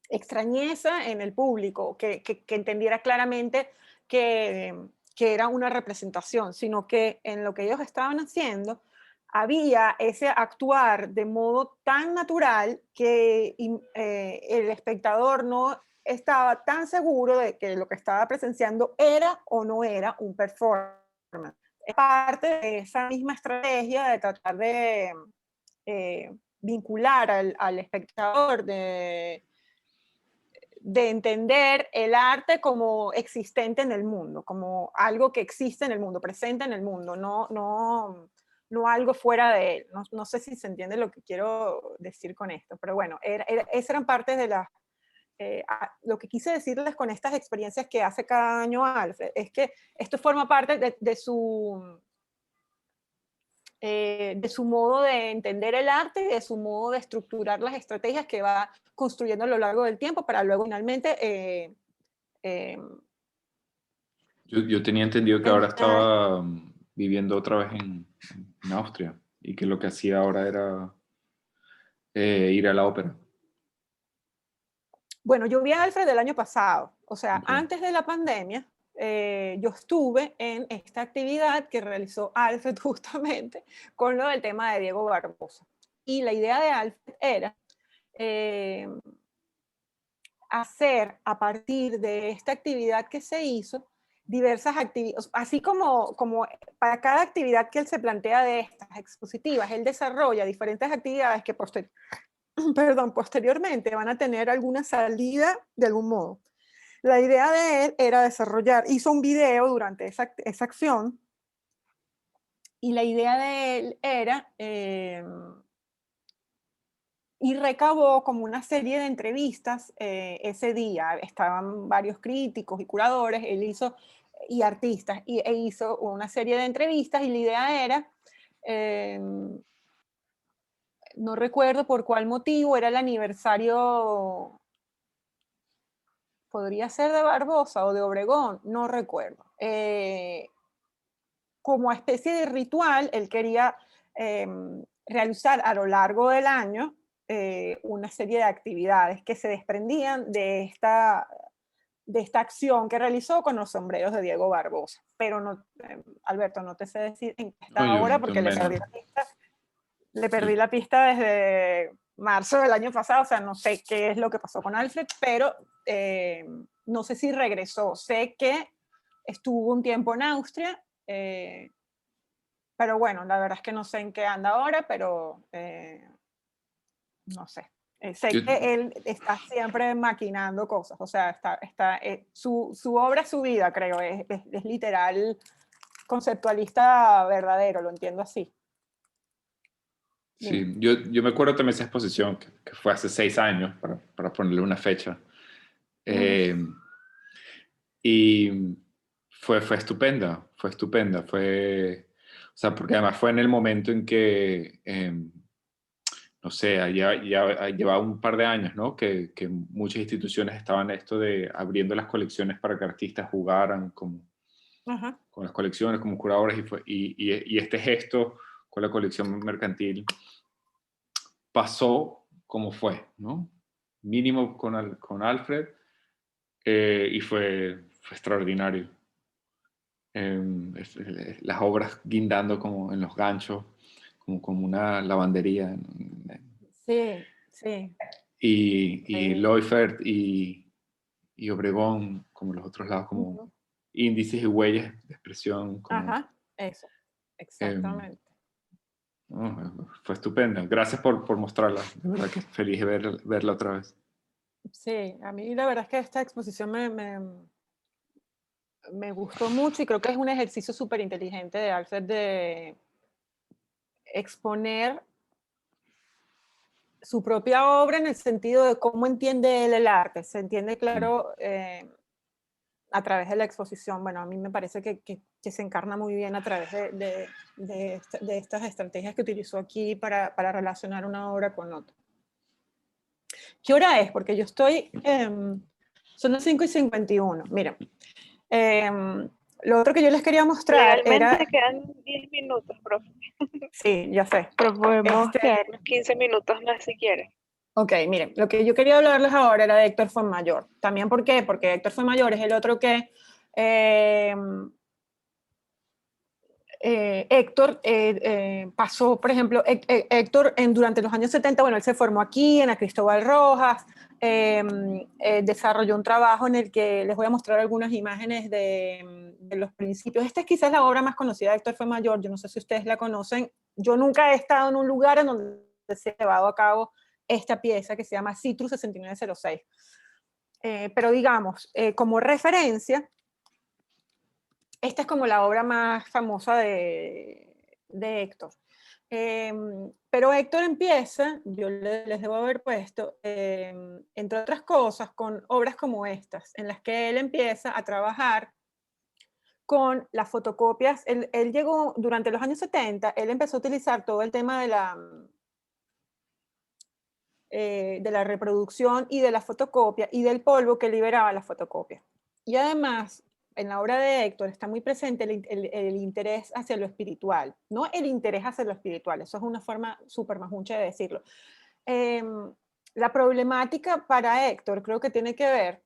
Speaker 1: extrañeza en el público, que entendiera claramente que era una representación, sino que en lo que ellos estaban haciendo había ese actuar de modo tan natural que el espectador no estaba tan seguro de que lo que estaba presenciando era o no era un performance. Es parte de esa misma estrategia de tratar de vincular al espectador, de de entender el arte como existente en el mundo, como algo que existe en el mundo, presente en el mundo, no algo fuera de él. No sé si se entiende lo que quiero decir con esto, pero bueno, esas eran partes de las... lo que quise decirles con estas experiencias que hace cada año Alfred, es que esto forma parte de su modo de entender el arte y de su modo de estructurar las estrategias que va construyendo a lo largo del tiempo para luego finalmente
Speaker 6: Yo tenía entendido que ahora estaba viviendo otra vez en Austria y que lo que hacía ahora era ir a la ópera.
Speaker 1: Bueno, yo vi a Alfred el año pasado, o sea,
Speaker 6: Ok.
Speaker 1: antes de la pandemia, yo estuve en esta actividad que realizó Alfred justamente con lo del tema de Diego Barbosa. Y la idea de Alfred era hacer a partir de esta actividad que se hizo diversas actividades, así como para cada actividad que él se plantea de estas expositivas, él desarrolla diferentes actividades que posteriormente van a tener alguna salida de algún modo. La idea de él era hizo un video durante esa acción, y la idea de él era, y recabó como una serie de entrevistas ese día. Estaban varios críticos y curadores, y artistas, e hizo una serie de entrevistas, y la idea era, no recuerdo por cuál motivo, era el aniversario, podría ser de Barbosa o de Obregón, no recuerdo. Como especie de ritual, él quería realizar a lo largo del año una serie de actividades que se desprendían de esta acción que realizó con los sombreros de Diego Barbosa. Pero no, Alberto, no te sé decir en qué está
Speaker 6: No,
Speaker 1: ahora porque le perdí la pista desde marzo del año pasado, o sea, no sé qué es lo que pasó con Alfred, pero no sé si regresó. Sé que estuvo un tiempo en Austria, pero bueno, la verdad es que no sé en qué anda ahora, pero no sé. Sé que él está siempre maquinando cosas, o sea, su obra es su vida, creo, es literal conceptualista verdadero, lo entiendo así.
Speaker 6: Sí, yo me acuerdo también de esa exposición que fue hace 6 años, para ponerle una fecha. Y fue estupenda, o sea, porque además fue en el momento en que, no sé, ya llevaba un par de años, ¿no? Que muchas instituciones estaban esto de abriendo las colecciones para que artistas jugaran con las colecciones como curadores, y este gesto con la colección mercantil pasó como fue, ¿no? Mínimo con Alfred, y fue extraordinario. Las obras guindando como en los ganchos, como una lavandería.
Speaker 1: Sí, sí.
Speaker 6: Y Leuffert y Obregón, como los otros lados, como índices y huellas de expresión.
Speaker 1: Ajá, eso, exactamente.
Speaker 6: Fue estupenda. Gracias por mostrarla. De verdad que feliz de verla otra vez.
Speaker 1: Sí, a mí la verdad es que esta exposición me gustó mucho, y creo que es un ejercicio súper inteligente de Alfred de exponer su propia obra en el sentido de cómo entiende él el arte. Se entiende, claro, a través de la exposición. Bueno, a mí me parece que se encarna muy bien a través de estas estrategias que utilizó aquí para relacionar una obra con otra. ¿Qué hora es? Porque yo estoy... son las 5:51. Miren, lo otro que yo les quería mostrar
Speaker 5: Legalmente
Speaker 1: era...
Speaker 5: quedan 10 minutos, profe.
Speaker 1: Sí, ya sé.
Speaker 5: Pero podemos quedarnos 15 minutos más si quiere.
Speaker 1: Ok, miren, lo que yo quería hablarles ahora era de Héctor Fuenmayor. También, ¿por qué? Porque Héctor Fuenmayor es el otro que... Héctor pasó, por ejemplo, Héctor durante los años 70, bueno, él se formó aquí, en la Cristóbal Rojas, desarrolló un trabajo en el que les voy a mostrar algunas imágenes de los principios. Esta es quizás la obra más conocida de Héctor Fuenmayor, yo no sé si ustedes la conocen. Yo nunca he estado en un lugar en donde se ha llevado a cabo esta pieza que se llama Citrus 6906. pero digamos, como referencia, esta es como la obra más famosa de Héctor. Pero Héctor empieza, yo les debo haber puesto, entre otras cosas, con obras como estas, en las que él empieza a trabajar con las fotocopias. Él llegó, durante los años 70, él empezó a utilizar todo el tema de la reproducción y de la fotocopia y del polvo que liberaba la fotocopia. Y además, en la obra de Héctor está muy presente el interés hacia lo espiritual, no el interés hacia lo espiritual, eso es una forma súper majuncha de decirlo. La problemática para Héctor creo que tiene que ver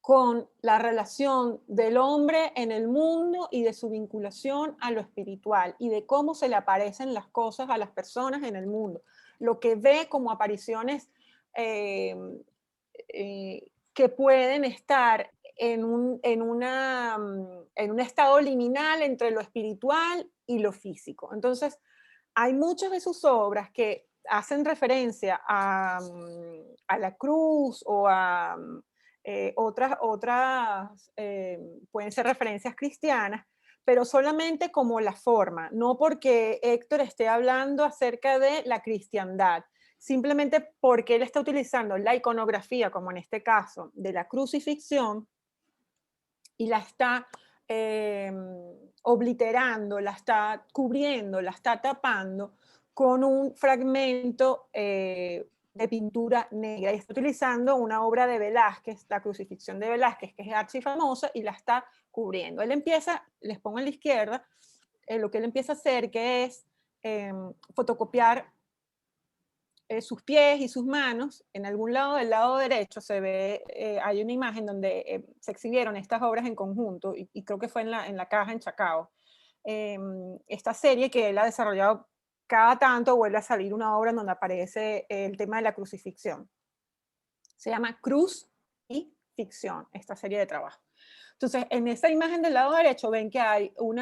Speaker 1: con la relación del hombre en el mundo y de su vinculación a lo espiritual y de cómo se le aparecen las cosas a las personas en el mundo. Lo que ve como apariciones que pueden estar en un estado liminal entre lo espiritual y lo físico. Entonces, hay muchas de sus obras que hacen referencia a la cruz o a otras pueden ser referencias cristianas, pero solamente como la forma, no porque Héctor esté hablando acerca de la cristiandad, simplemente porque él está utilizando la iconografía, como en este caso, de la crucifixión, y la está obliterando, la está cubriendo, la está tapando con un fragmento de pintura negra. Y está utilizando una obra de Velázquez, la crucifixión de Velázquez, que es archifamosa, y la está cubriendo. Él empieza, les pongo en la izquierda, lo que él empieza a hacer, que es fotocopiar sus pies y sus manos. En algún lado del lado derecho se ve, hay una imagen donde se exhibieron estas obras en conjunto, y creo que fue en la caja en Chacao. Esta serie que él ha desarrollado, cada tanto vuelve a salir una obra en donde aparece el tema de la crucifixión. Se llama Cruz y Ficción, esta serie de trabajo. Entonces, en esta imagen del lado derecho ven que hay un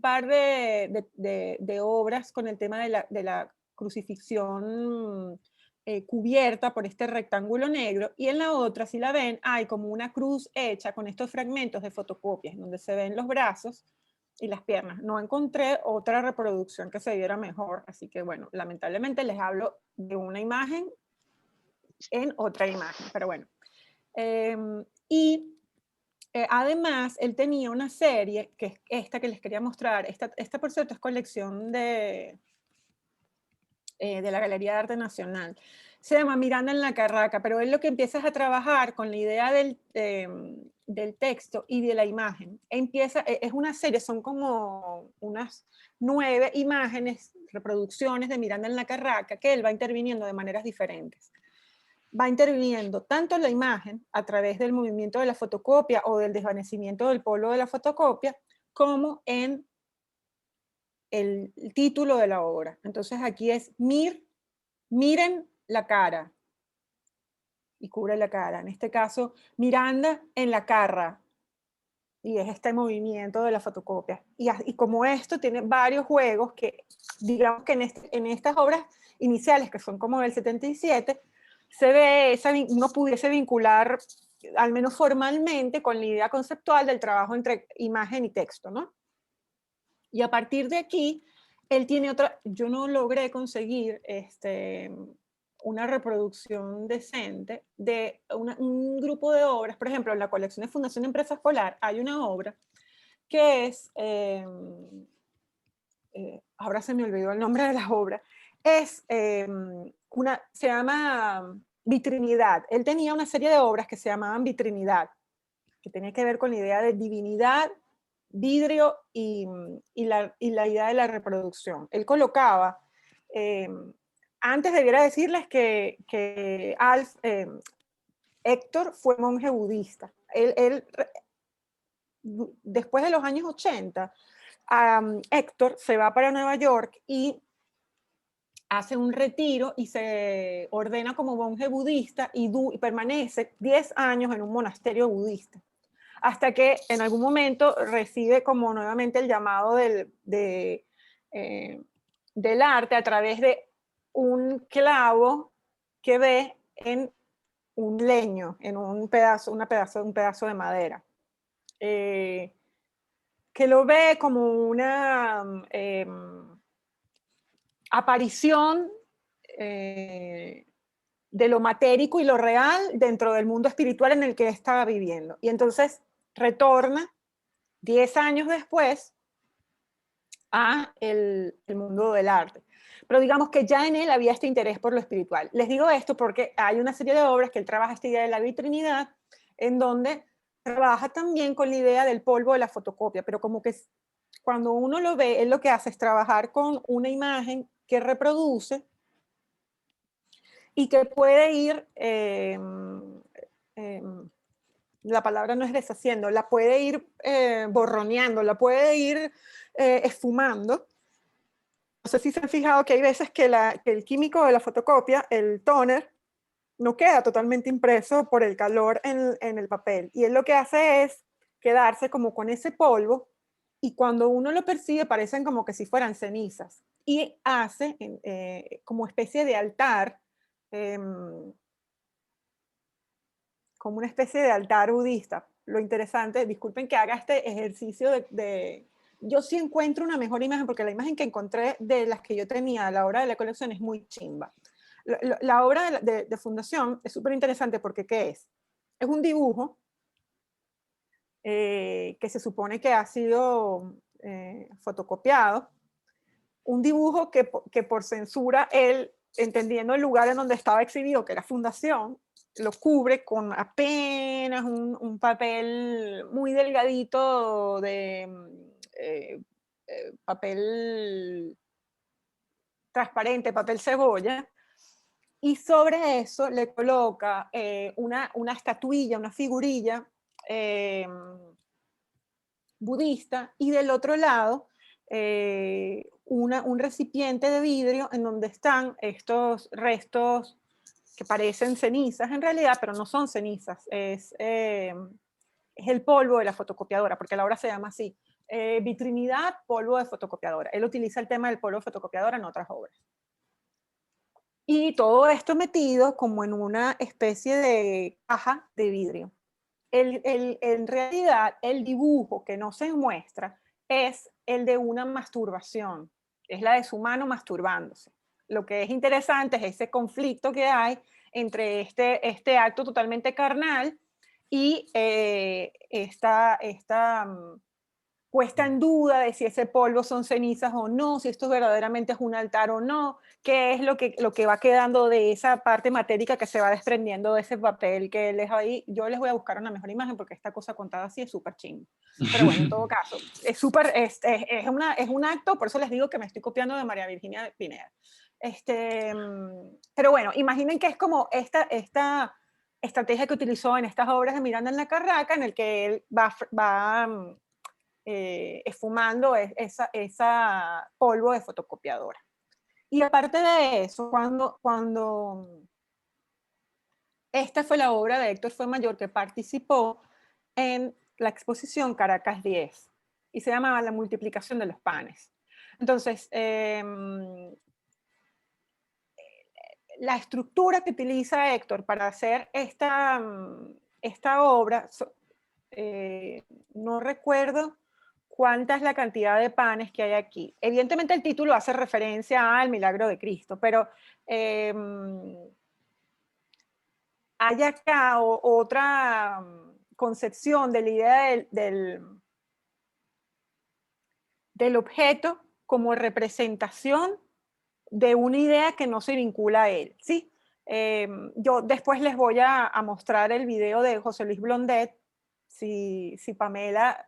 Speaker 1: par de obras con el tema de la crucifixión cubierta por este rectángulo negro, y en la otra, si la ven, hay como una cruz hecha con estos fragmentos de fotocopias, donde se ven los brazos y las piernas. No encontré otra reproducción que se viera mejor, así que bueno, lamentablemente les hablo de una imagen en otra imagen, pero bueno. Además, él tenía una serie, que es esta que les quería mostrar. Esta por cierto, es colección de la Galería de Arte Nacional. Se llama Miranda en la Carraca, pero él lo que empieza es a trabajar con la idea del texto y de la imagen. Es una serie, son como unas 9 imágenes, reproducciones de Miranda en la Carraca, que él va interviniendo de maneras diferentes. Va interviniendo tanto en la imagen a través del movimiento de la fotocopia o del desvanecimiento del polvo de la fotocopia, como en el título de la obra. Entonces aquí es miren la cara, y cubre la cara. En este caso, Miranda en la carra, y es este movimiento de la fotocopia. Y como esto tiene varios juegos que, digamos que en estas obras iniciales, que son como del 77, se ve, uno pudiese vincular, al menos formalmente, con la idea conceptual del trabajo entre imagen y texto, ¿no? Y a partir de aquí, él tiene otra, yo no logré conseguir una reproducción decente de un grupo de obras. Por ejemplo, en la colección de Fundación Empresa Escolar hay una obra que es, ahora se me olvidó el nombre de la obra, se llama Vitrinidad. Él tenía una serie de obras que se llamaban Vitrinidad, que tenía que ver con la idea de divinidad, vidrio y la idea de la reproducción. Él colocaba, antes debiera decirles que Héctor fue monje budista. Él, después de los años 80, Héctor se va para Nueva York y hace un retiro y se ordena como monje budista y permanece 10 años en un monasterio budista, hasta que en algún momento recibe como nuevamente el llamado del arte a través de un clavo que ve en un leño, en un pedazo de madera, que lo ve como una aparición de lo matérico y lo real dentro del mundo espiritual en el que estaba viviendo. Y entonces retorna 10 años después a el mundo del arte. Pero digamos que ya en él había este interés por lo espiritual. Les digo esto porque hay una serie de obras que él trabaja esta idea de la vitrinidad, en donde trabaja también con la idea del polvo de la fotocopia, pero como que cuando uno lo ve, él lo que hace es trabajar con una imagen que reproduce y que puede ir, la palabra no es deshaciendo, la puede ir borroneando, la puede ir esfumando. No sé si se han fijado que hay veces que el químico de la fotocopia, el toner, no queda totalmente impreso por el calor en el papel. Y él lo que hace es quedarse como con ese polvo, y cuando uno lo percibe parecen como que si fueran cenizas. Y hace como especie de altar, como una especie de altar budista. Lo interesante, disculpen que haga este ejercicio yo sí encuentro una mejor imagen, porque la imagen que encontré de las que yo tenía a la hora de la colección es muy chimba. La obra de Fundación es súper interesante porque ¿qué es? Es un dibujo que se supone que ha sido fotocopiado, un dibujo que por censura él, entendiendo el lugar en donde estaba exhibido, que era Fundación, lo cubre con apenas un papel muy delgadito de papel transparente, papel cebolla, y sobre eso le coloca una estatuilla, una figurilla budista, y del otro lado un recipiente de vidrio en donde están estos restos que parecen cenizas en realidad, pero no son cenizas, es el polvo de la fotocopiadora, porque la obra se llama así, Vitrinidad, polvo de fotocopiadora. Él utiliza el tema del polvo de fotocopiadora en otras obras. Y todo esto metido como en una especie de caja de vidrio. En realidad, el dibujo que no se muestra es el de una masturbación, es la de su mano masturbándose. Lo que es interesante es ese conflicto que hay entre este acto totalmente carnal y esta puesta en duda de si ese polvo son cenizas o no, si esto verdaderamente es un altar o no, qué es lo que va quedando de esa parte matérica que se va desprendiendo de ese papel que les ahí. Yo les voy a buscar una mejor imagen porque esta cosa contada así es súper ching. Pero bueno, en todo caso, es súper, es un acto, por eso les digo que me estoy copiando de María Virginia Pineda. Pero bueno, imaginen que es como esta estrategia que utilizó en estas obras de Miranda en la Carraca, en el que él va esfumando esa polvo de fotocopiadora. Y aparte de eso, cuando esta fue la obra de Héctor Fuenmayor, que participó en la exposición Caracas 10 y se llamaba La multiplicación de los panes. Entonces, la estructura que utiliza Héctor para hacer esta obra, no recuerdo cuánta es la cantidad de panes que hay aquí. Evidentemente el título hace referencia al milagro de Cristo, pero hay acá otra concepción de la idea del objeto como representación de una idea que no se vincula a él, ¿sí? Yo después les voy a mostrar el video de José Luis Blondet, si Pamela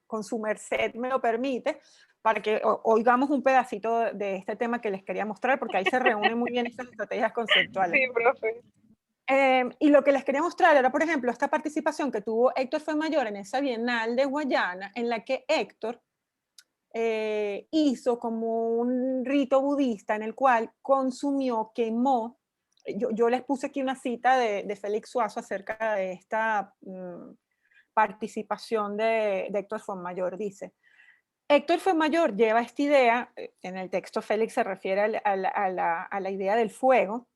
Speaker 1: con su merced me lo permite, para que oigamos un pedacito de este tema que les quería mostrar, porque ahí se reúnen muy bien estas estrategias conceptuales.
Speaker 5: Sí, profe.
Speaker 1: Y lo que les quería mostrar era, por ejemplo, esta participación que tuvo Héctor Fuenmayor en esa Bienal de Guayana, en la que Héctor hizo como un rito budista en el cual consumió, quemó. Yo les puse aquí una cita de Félix Suazo acerca de esta participación de Héctor Fuenmayor. Dice: Héctor Fuenmayor lleva esta idea, en el texto Félix se refiere a la idea del fuego,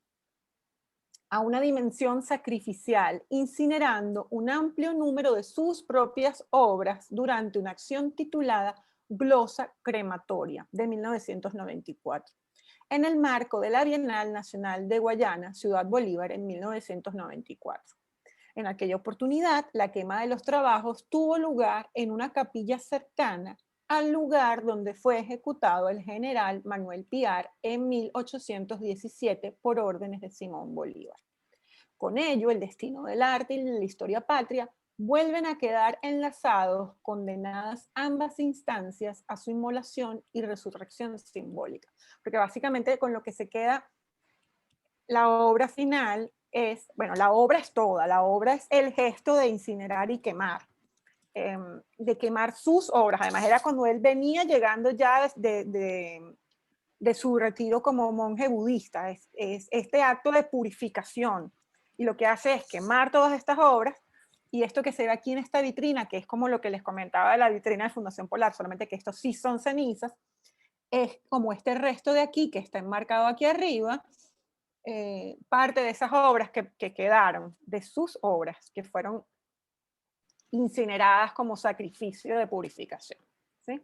Speaker 1: a una dimensión sacrificial, incinerando un amplio número de sus propias obras durante una acción titulada Glosa Crematoria de 1994, en el marco de la Bienal Nacional de Guayana, Ciudad Bolívar, en 1994. En aquella oportunidad, la quema de los trabajos tuvo lugar en una capilla cercana al lugar donde fue ejecutado el general Manuel Piar en 1817 por órdenes de Simón Bolívar. Con ello, el destino del arte y la historia patria vuelven a quedar enlazados, condenadas ambas instancias a su inmolación y resurrección simbólica. Porque básicamente con lo que se queda la obra final es, bueno, la obra es toda, la obra es el gesto de incinerar y quemar. De quemar sus obras. Además, era cuando él venía llegando ya de su retiro como monje budista. Es este acto de purificación. Y lo que hace es quemar todas estas obras, y esto que se ve aquí en esta vitrina, que es como lo que les comentaba de la vitrina de Fundación Polar, solamente que estos sí son cenizas, es como este resto de aquí, que está enmarcado aquí arriba, parte de esas obras que quedaron, de sus obras, que fueron incineradas como sacrificio de purificación. ¿Sí?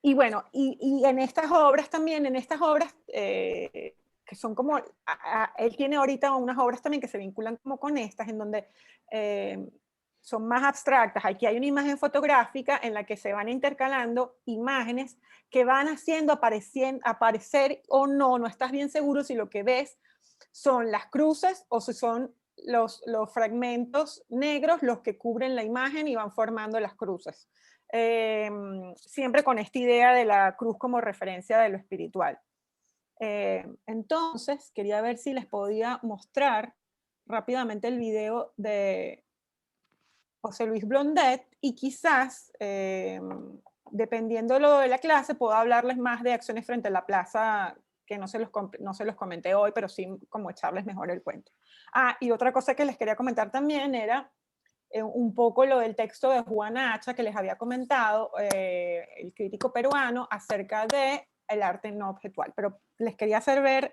Speaker 1: Y bueno, y en estas obras también, que son como, él tiene ahorita unas obras también que se vinculan como con estas, en donde son más abstractas. Aquí hay una imagen fotográfica en la que se van intercalando imágenes que van haciendo aparecer o no, no estás bien seguro si lo que ves son las cruces o si son los fragmentos negros los que cubren la imagen y van formando las cruces. Siempre con esta idea de la cruz como referencia de lo espiritual. Entonces, quería ver si les podía mostrar rápidamente el video de José Luis Blondet, y quizás, dependiendo de lo de la clase, puedo hablarles más de acciones frente a la plaza, que no se los comenté hoy, pero sí como echarles mejor el cuento. Y otra cosa que les quería comentar también era un poco lo del texto de Juan Hacha que les había comentado, el crítico peruano, acerca de el arte no objetual. Pero les quería hacer ver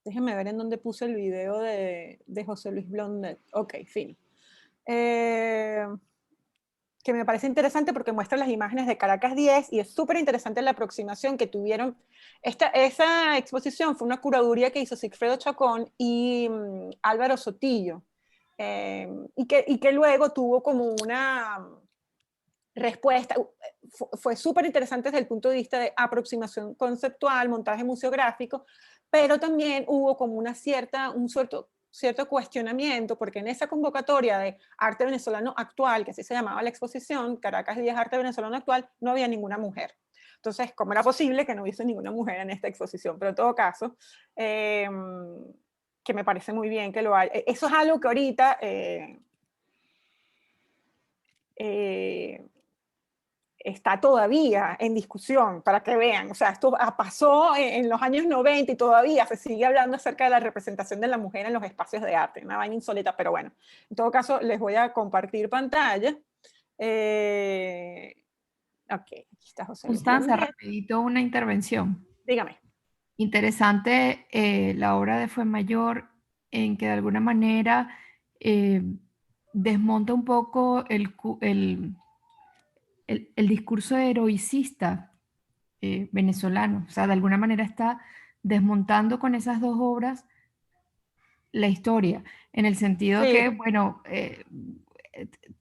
Speaker 1: déjenme ver en dónde puse el video de José Luis Blondet. Ok, fin. Que me parece interesante porque muestra las imágenes de Caracas 10 y es súper interesante la aproximación que tuvieron. Esa exposición fue una curaduría que hizo Sigfredo Chacón y Álvaro Sotillo, y que luego tuvo como una respuesta. Fue súper interesante desde el punto de vista de aproximación conceptual, montaje museográfico, pero también hubo como un cierto cuestionamiento, porque en esa convocatoria de arte venezolano actual, que así se llamaba la exposición, Caracas 10 Arte Venezolano Actual, no había ninguna mujer. Entonces, ¿cómo era posible que no hubiese ninguna mujer en esta exposición? Pero en todo caso, que me parece muy bien que lo haya. Eso es algo que ahorita está todavía en discusión, para que vean. O sea, esto pasó en los años 90 y todavía se sigue hablando acerca de la representación de la mujer en los espacios de arte. Una vaina insólita, pero bueno. En todo caso, les voy a compartir pantalla. Ok, aquí está José Luis
Speaker 4: Constanza,
Speaker 1: Blondet.
Speaker 4: rapidito una intervención.
Speaker 1: Dígame.
Speaker 4: Interesante la obra de Fuenmayor, en que de alguna manera desmonta un poco el discurso heroicista venezolano. O sea, de alguna manera está desmontando con esas dos obras la historia, en el sentido
Speaker 1: Sí.
Speaker 4: que, bueno,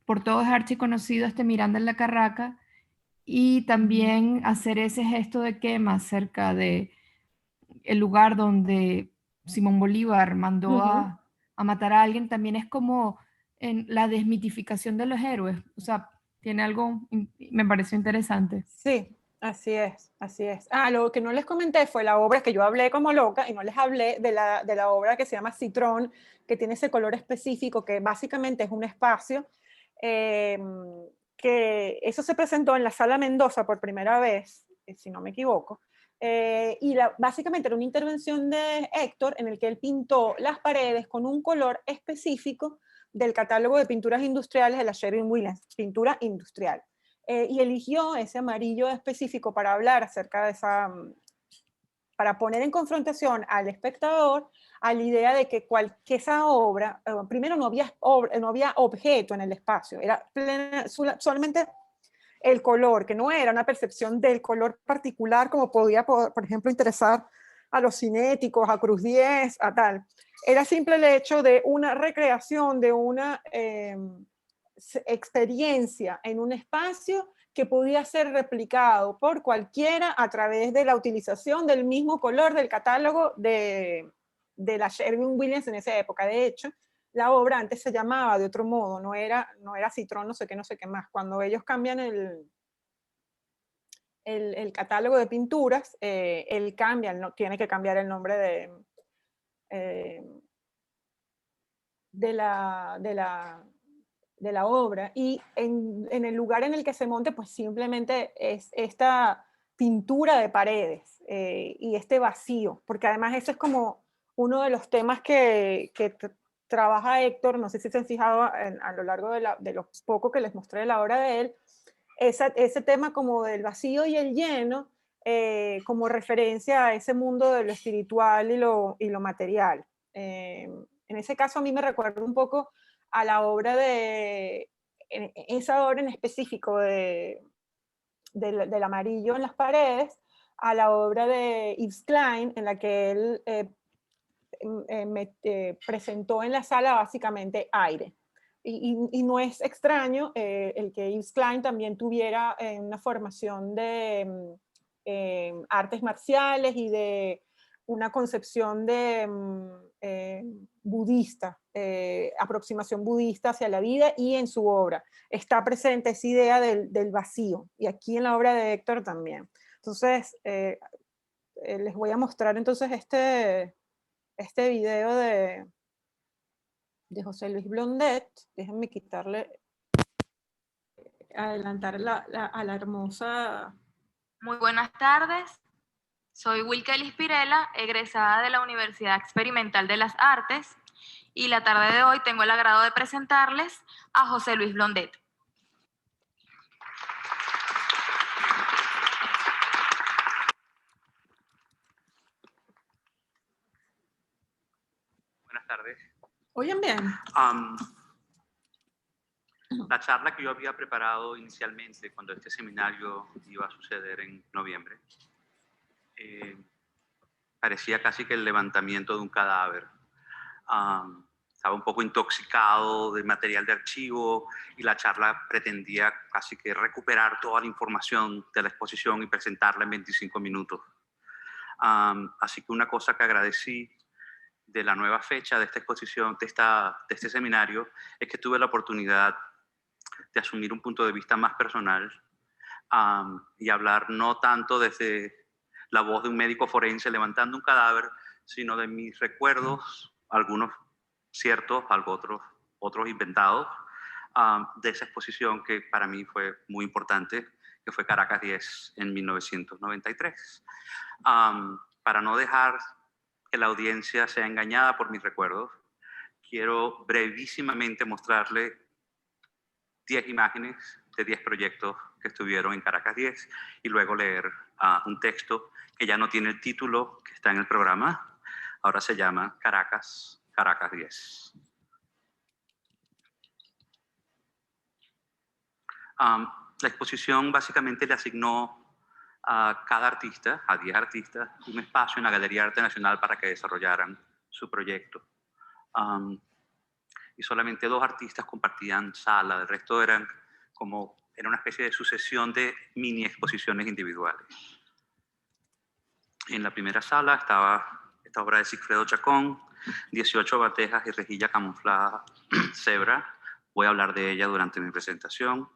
Speaker 4: por todos es archiconocido Miranda en la Carraca, y también hacer ese gesto de quema cerca de el lugar donde Simón Bolívar mandó a matar a alguien, también es como en la desmitificación de los héroes. O sea, tiene algo, me pareció interesante.
Speaker 1: Sí, así es, así es. Lo que no les comenté fue la obra que yo hablé como loca y no les hablé de la obra que se llama Citrón, que tiene ese color específico, que básicamente es un espacio, que eso se presentó en la Sala Mendoza por primera vez, si no me equivoco, y básicamente era una intervención de Héctor en el que él pintó las paredes con un color específico del catálogo de pinturas industriales de la Sherwin-Williams, pintura industrial. Y eligió ese amarillo específico para hablar acerca de para poner en confrontación al espectador a la idea de que esa obra, primero no había objeto en el espacio, era solamente el color, que no era una percepción del color particular como podía, por ejemplo, interesar a los cinéticos, a Cruz Diez, a tal. Era simple el hecho de una recreación, de una experiencia en un espacio que podía ser replicado por cualquiera a través de la utilización del mismo color del catálogo de la Sherwin-Williams en esa época. De hecho, la obra antes se llamaba de otro modo, no era Citrón, no sé qué más. Cuando ellos cambian el catálogo de pinturas, él tiene que cambiar el nombre de la obra, y en el lugar en el que se monte, pues simplemente es esta pintura de paredes y este vacío, porque además eso es como uno de los temas que trabaja Héctor, no sé si se han fijado a lo largo de lo poco que les mostré de la obra de él, ese tema como del vacío y el lleno, como referencia a ese mundo de lo espiritual y lo material. En ese caso a mí me recuerda un poco a la obra esa obra en específico del amarillo en las paredes, a la obra de Yves Klein, en la que él presentó en la sala básicamente aire. Y no es extraño el que Yves Klein también tuviera una formación de artes marciales y de una concepción de budista, aproximación budista hacia la vida, y en su obra está presente esa idea del vacío, y aquí en la obra de Héctor también. Entonces, les voy a mostrar entonces este video de José Luis Blondet. Déjenme quitarle, adelantar a la hermosa.
Speaker 7: Muy buenas tardes, soy Wilkelis Pirela, egresada de la Universidad Experimental de las Artes, y la tarde de hoy tengo el agrado de presentarles a José Luis Blondet.
Speaker 8: Buenas tardes.
Speaker 1: ¿Oyen bien?
Speaker 8: La charla que yo había preparado inicialmente cuando este seminario iba a suceder en noviembre, parecía casi que el levantamiento de un cadáver. Estaba un poco intoxicado de material de archivo y la charla pretendía casi que recuperar toda la información de la exposición y presentarla en 25 minutos. Así que una cosa que agradecí de la nueva fecha de esta exposición, de este seminario, es que tuve la oportunidad de asumir un punto de vista más personal y hablar no tanto desde la voz de un médico forense levantando un cadáver, sino de mis recuerdos, algunos ciertos, otros inventados, de esa exposición que para mí fue muy importante, que fue Caracas 10 en 1993. Para no dejar que la audiencia sea engañada por mis recuerdos, quiero brevísimamente mostrarle 10 imágenes de 10 proyectos que estuvieron en Caracas 10 y luego leer un texto que ya no tiene el título que está en el programa, ahora se llama Caracas 10. La exposición básicamente le asignó a cada artista, a 10 artistas, un espacio en la Galería de Arte Nacional para que desarrollaran su proyecto. Y solamente 2 artistas compartían sala, el resto era una especie de sucesión de mini exposiciones individuales. En la primera sala estaba esta obra de Sigfredo Chacón, 18 batejas y rejilla camuflada cebra. Voy a hablar de ella durante mi presentación.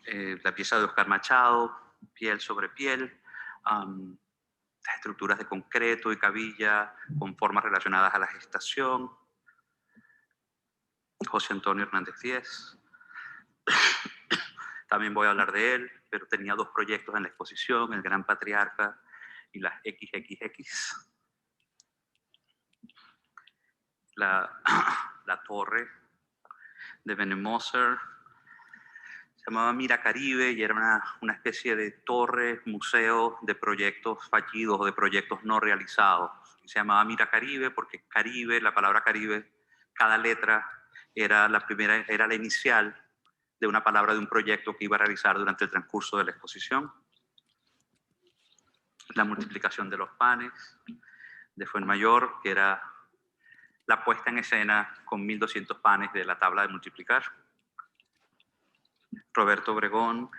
Speaker 8: La pieza de Oscar Machado, Piel sobre piel, las estructuras de concreto y cabilla con formas relacionadas a la gestación. José Antonio Hernández Díez. También voy a hablar de él, pero tenía 2 proyectos en la exposición, El Gran Patriarca y las XXX. La Torre de Benemoser, Se llamaba Mira Caribe y era una especie de torre, museo de proyectos fallidos o de proyectos no realizados. Y se llamaba Mira Caribe porque Caribe, la palabra Caribe, cada letra era la inicial de una palabra de un proyecto que iba a realizar durante el transcurso de la exposición. La multiplicación de los panes de Fuenmayor, que era la puesta en escena con 1200 panes de la tabla de multiplicar. Roberto Obregón,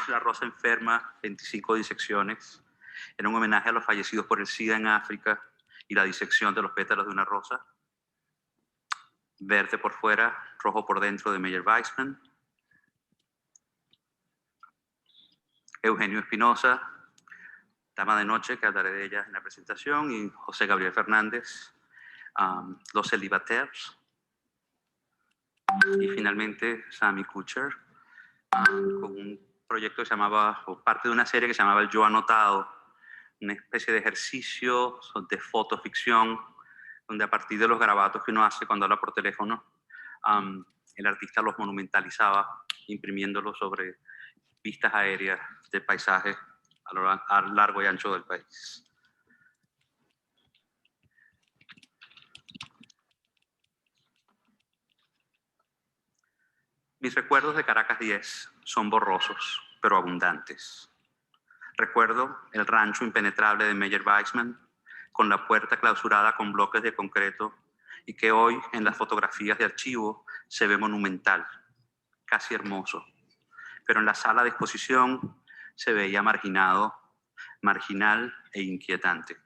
Speaker 8: La Rosa Enferma, 25 disecciones, en un homenaje a los fallecidos por el SIDA en África y la disección de los pétalos de una rosa. Verde por fuera, rojo por dentro, de Meyer Weissman. Eugenio Espinosa, Dama de Noche, que hablaré de ella en la presentación, y José Gabriel Fernández, Los Célibataires. Y finalmente Sammy Kutcher, con un proyecto que se llamaba, o parte de una serie que se llamaba El Yo Anotado, una especie de ejercicio de fotoficción, donde a partir de los garabatos que uno hace cuando habla por teléfono, el artista los monumentalizaba, imprimiéndolos sobre vistas aéreas de paisajes a lo largo y ancho del país. Mis recuerdos de Caracas 10 son borrosos, pero abundantes. Recuerdo el rancho impenetrable de Meyer Weissman, con la puerta clausurada con bloques de concreto y que hoy en las fotografías de archivo se ve monumental, casi hermoso. Pero en la sala de exposición se veía marginal e inquietante.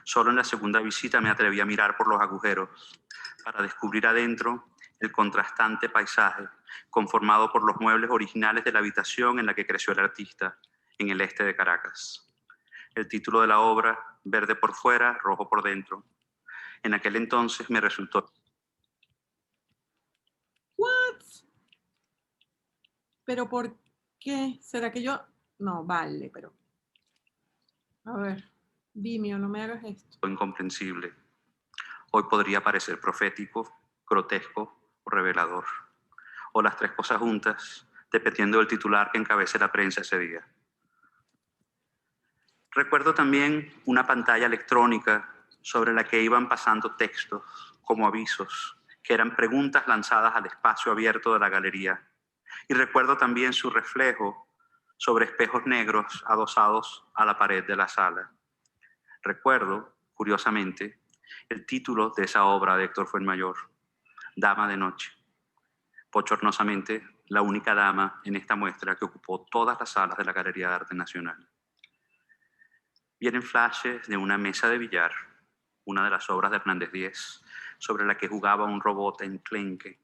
Speaker 8: Solo en la segunda visita me atreví a mirar por los agujeros para descubrir adentro el contrastante paisaje conformado por los muebles originales de la habitación en la que creció el artista, en el este de Caracas. El título de la obra, Verde por fuera, rojo por dentro, en aquel entonces me resultó...
Speaker 1: ¿What? ¿Pero por qué? ¿Será que yo...? No, vale, pero... A ver, Vimeo, no me hagas esto.
Speaker 8: Incomprensible. Hoy podría parecer profético, grotesco o revelador. O las tres cosas juntas, dependiendo del titular que encabece la prensa ese día. Recuerdo también una pantalla electrónica sobre la que iban pasando textos como avisos, que eran preguntas lanzadas al espacio abierto de la galería. Y recuerdo también su reflejo sobre espejos negros adosados a la pared de la sala. Recuerdo, curiosamente, el título de esa obra de Héctor Fuenmayor, Dama de Noche. Bochornosamente, la única dama en esta muestra que ocupó todas las salas de la Galería de Arte Nacional. Vienen flashes de una mesa de billar, una de las obras de Hernández Díez, sobre la que jugaba un robot enclenque,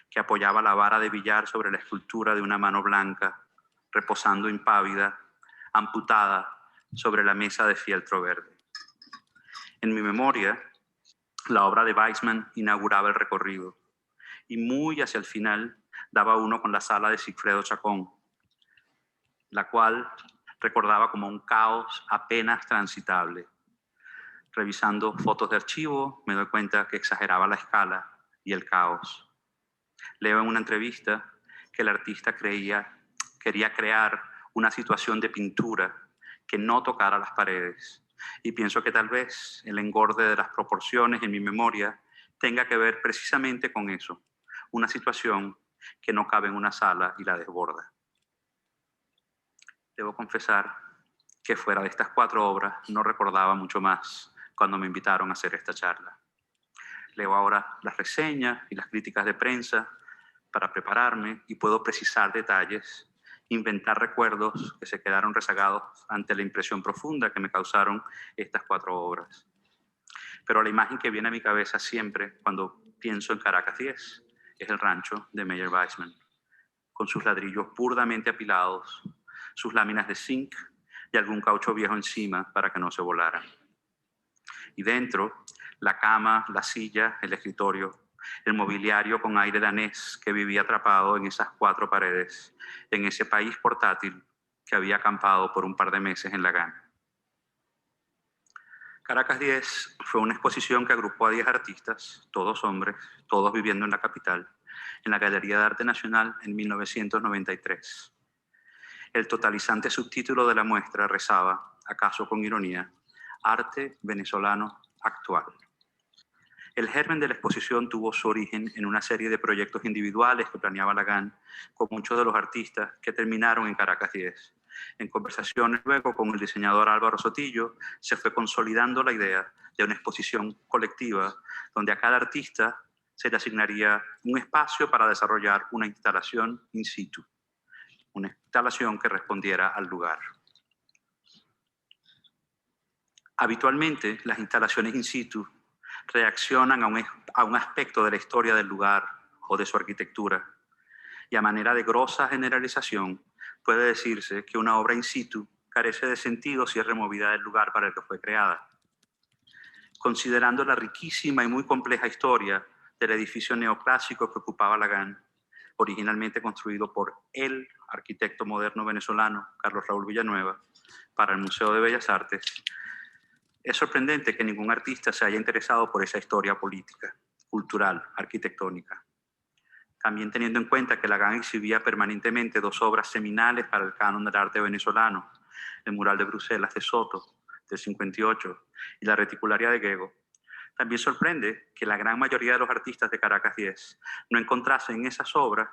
Speaker 8: que apoyaba la vara de billar sobre la escultura de una mano blanca, reposando impávida, amputada sobre la mesa de fieltro verde. En mi memoria, la obra de Weissman inauguraba el recorrido y muy hacia el final daba uno con la sala de Sigfredo Chacón, la cual recordaba como un caos apenas transitable. Revisando fotos de archivo, me doy cuenta que exageraba la escala y el caos. Leo en una entrevista que el artista quería crear una situación de pintura que no tocara las paredes. Y pienso que tal vez el engorde de las proporciones en mi memoria tenga que ver precisamente con eso, una situación que no cabe en una sala y la desborda. Debo confesar que fuera de estas 4 obras no recordaba mucho más cuando me invitaron a hacer esta charla. Leo ahora las reseñas y las críticas de prensa para prepararme y puedo precisar detalles, inventar recuerdos que se quedaron rezagados ante la impresión profunda que me causaron estas 4 obras. Pero la imagen que viene a mi cabeza siempre cuando pienso en Caracas 10 es el rancho de Meyer Weissman, con sus ladrillos burdamente apilados, sus láminas de zinc y algún caucho viejo encima para que no se volaran. Y dentro, la cama, la silla, el escritorio, el mobiliario con aire danés que vivía atrapado en esas 4 paredes, en ese país portátil que había acampado por un par de meses en La Gana. Caracas 10 fue una exposición que agrupó a 10 artistas, todos hombres, todos viviendo en la capital, en la Galería de Arte Nacional en 1993. El totalizante subtítulo de la muestra rezaba, acaso con ironía, Arte venezolano actual. El germen de la exposición tuvo su origen en una serie de proyectos individuales que planeaba Lagan con muchos de los artistas que terminaron en Caracas 10. En conversaciones luego con el diseñador Álvaro Sotillo, se fue consolidando la idea de una exposición colectiva donde a cada artista se le asignaría un espacio para desarrollar una instalación in situ, una instalación que respondiera al lugar. Habitualmente, las instalaciones in situ reaccionan a un aspecto de la historia del lugar o de su arquitectura, y a manera de grosa generalización puede decirse que una obra in situ carece de sentido si es removida del lugar para el que fue creada. Considerando la riquísima y muy compleja historia del edificio neoclásico que ocupaba Lagan, originalmente construido por el arquitecto moderno venezolano Carlos Raúl Villanueva para el Museo de Bellas Artes, es sorprendente que ningún artista se haya interesado por esa historia política, cultural, arquitectónica. También teniendo en cuenta que Lagan exhibía permanentemente dos obras seminales para el canon del arte venezolano, el mural de Bruselas de Soto, del 58, y la reticularia de Gego, también sorprende que la gran mayoría de los artistas de Caracas 10 no encontrasen en esas obras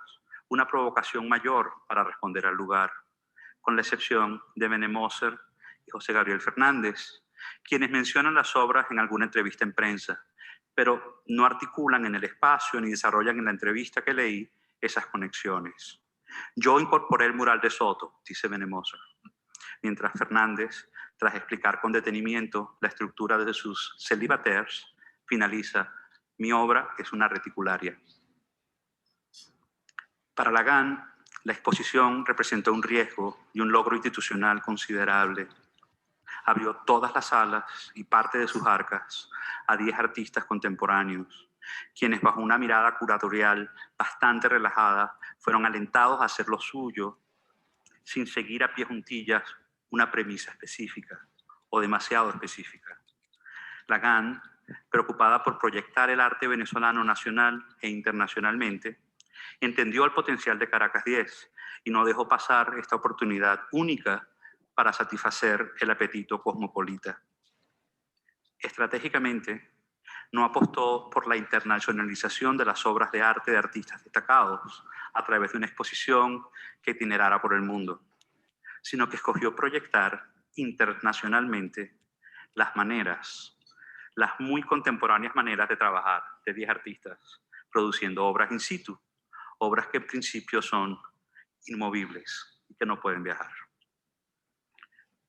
Speaker 8: una provocación mayor para responder al lugar, con la excepción de Bené Moser y José Gabriel Fernández, quienes mencionan las obras en alguna entrevista en prensa, pero no articulan en el espacio ni desarrollan en la entrevista que leí esas conexiones. Yo incorporé el mural de Soto, dice Bené Moser, mientras Fernández, tras explicar con detenimiento la estructura de sus célibataires, finaliza, mi obra es una reticularia. Para Lagan, la exposición representó un riesgo y un logro institucional considerable. Abrió todas las salas y parte de sus arcas a 10 artistas contemporáneos, quienes bajo una mirada curatorial bastante relajada fueron alentados a hacer lo suyo sin seguir a pie juntillas una premisa específica o demasiado específica. Lagan, preocupada por proyectar el arte venezolano nacional e internacionalmente, entendió el potencial de Caracas 10 y no dejó pasar esta oportunidad única para satisfacer el apetito cosmopolita. Estratégicamente, no apostó por la internacionalización de las obras de arte de artistas destacados a través de una exposición que itinerara por el mundo, sino que escogió proyectar internacionalmente las maneras, las muy contemporáneas maneras de trabajar de 10 artistas, produciendo obras in situ, obras que en principio son inmovibles y que no pueden viajar.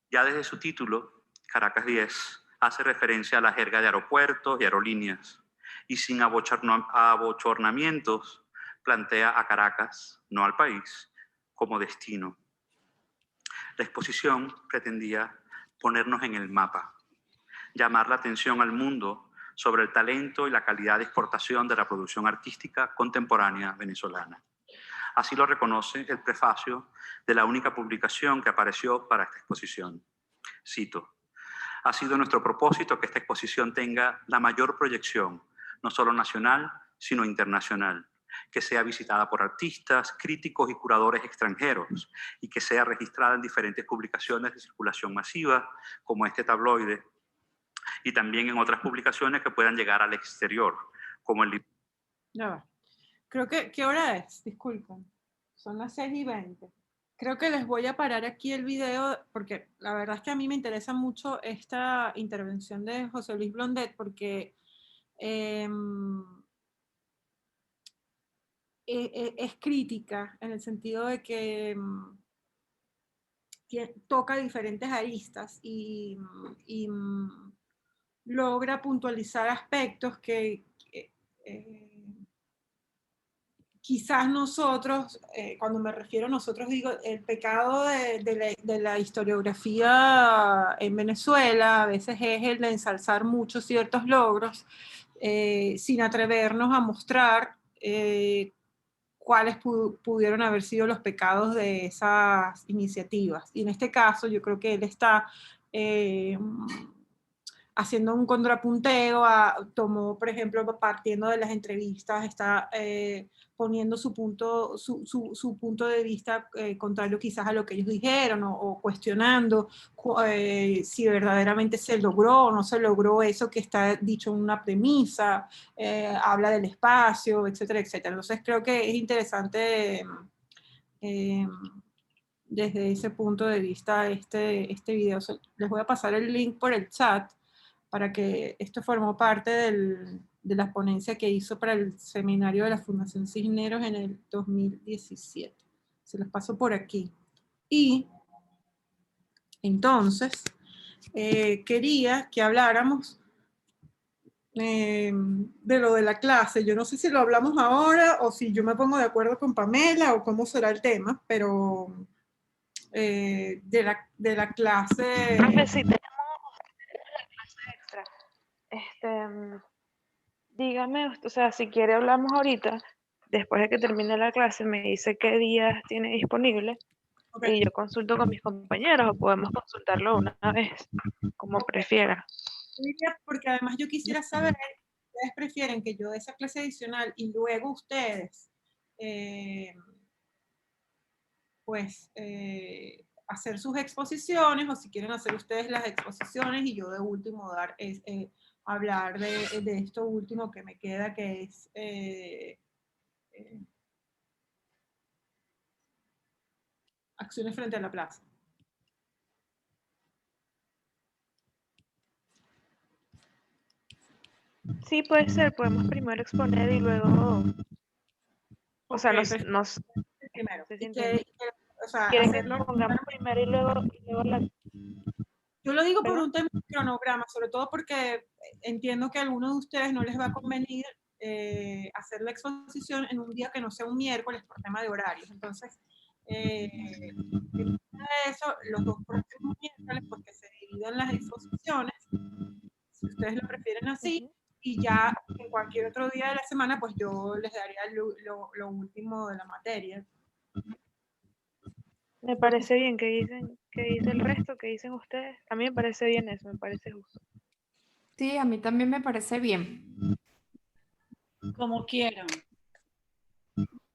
Speaker 8: Ya desde su título, Caracas 10 hace referencia a la jerga de aeropuertos y aerolíneas, y sin abochornamientos plantea a Caracas, no al país, como destino. La exposición pretendía ponernos en el mapa, llamar la atención al mundo sobre el talento y la calidad de exportación de la producción artística contemporánea venezolana. Así lo reconoce el prefacio de la única publicación que apareció para esta exposición. Cito, ha sido nuestro propósito que esta exposición tenga la mayor proyección, no solo nacional, sino internacional, que sea visitada por artistas, críticos y curadores extranjeros y que sea registrada en diferentes publicaciones de circulación masiva, como este tabloide, y también en otras publicaciones que puedan llegar al exterior, como el...
Speaker 1: Ya va. Creo que, ¿qué hora es? Disculpen. Son las 6:20. Creo que les voy a parar aquí el video porque la verdad es que a mí me interesa mucho esta intervención de José Luis Blondet porque es crítica en el sentido de que toca diferentes aristas y logra puntualizar aspectos que quizás nosotros, cuando me refiero a nosotros, digo, el pecado de la historiografía en Venezuela a veces es el de ensalzar mucho ciertos logros sin atrevernos a mostrar cuáles pudieron haber sido los pecados de esas iniciativas. Y en este caso yo creo que él está haciendo un contrapunteo, tomó, por ejemplo, partiendo de las entrevistas, está poniendo su punto de vista contrario quizás a lo que ellos dijeron, o cuestionando si verdaderamente se logró o no se logró eso que está dicho en una premisa, habla del espacio, etcétera, etcétera. Entonces creo que es interesante desde ese punto de vista este video. Les voy a pasar el link por el chat para que esto formó parte de la ponencia que hizo para el seminario de la Fundación Cisneros en el 2017. Se los paso por aquí. Y entonces, quería que habláramos de lo de la clase. Yo no sé si lo hablamos ahora o si yo me pongo de acuerdo con Pamela o cómo será el tema, pero de la clase...
Speaker 5: Profe, sí, tenemos la clase extra. Dígame, o sea, si quiere hablamos ahorita, después de que termine la clase, me dice qué días tiene disponible,
Speaker 1: Okay.
Speaker 5: y yo consulto con mis compañeros, o podemos consultarlo una vez, como prefiera.
Speaker 1: Porque además yo quisiera saber, ¿ustedes prefieren que yo dé esa clase adicional y luego ustedes hacer sus exposiciones, o si quieren hacer ustedes las exposiciones y yo de último hablar de esto último que me queda, que es acciones frente a la plaza?
Speaker 5: Sí, puede ser, podemos primero exponer y luego, o sea, nos
Speaker 1: primero.
Speaker 5: se
Speaker 1: Y
Speaker 5: sienten-
Speaker 1: o sea,
Speaker 5: ¿quieren que
Speaker 1: hacerlo...
Speaker 5: lo pongamos primero y luego la...
Speaker 1: Yo lo digo por
Speaker 5: ¿Perdón?
Speaker 1: un tema de cronograma, sobre todo porque entiendo que a algunos de ustedes no les va a convenir hacer la exposición en un día que no sea un miércoles por tema de horarios. Entonces, eso, los dos próximos miércoles, pues que se dividan las exposiciones, si ustedes lo prefieren así, y ya en cualquier otro día de la semana, pues yo les daría lo último de la materia.
Speaker 5: Me parece bien que dice el resto, que dicen ustedes. A mí me parece bien eso, me parece justo.
Speaker 4: Sí, a mí también me parece bien.
Speaker 2: Como quieran.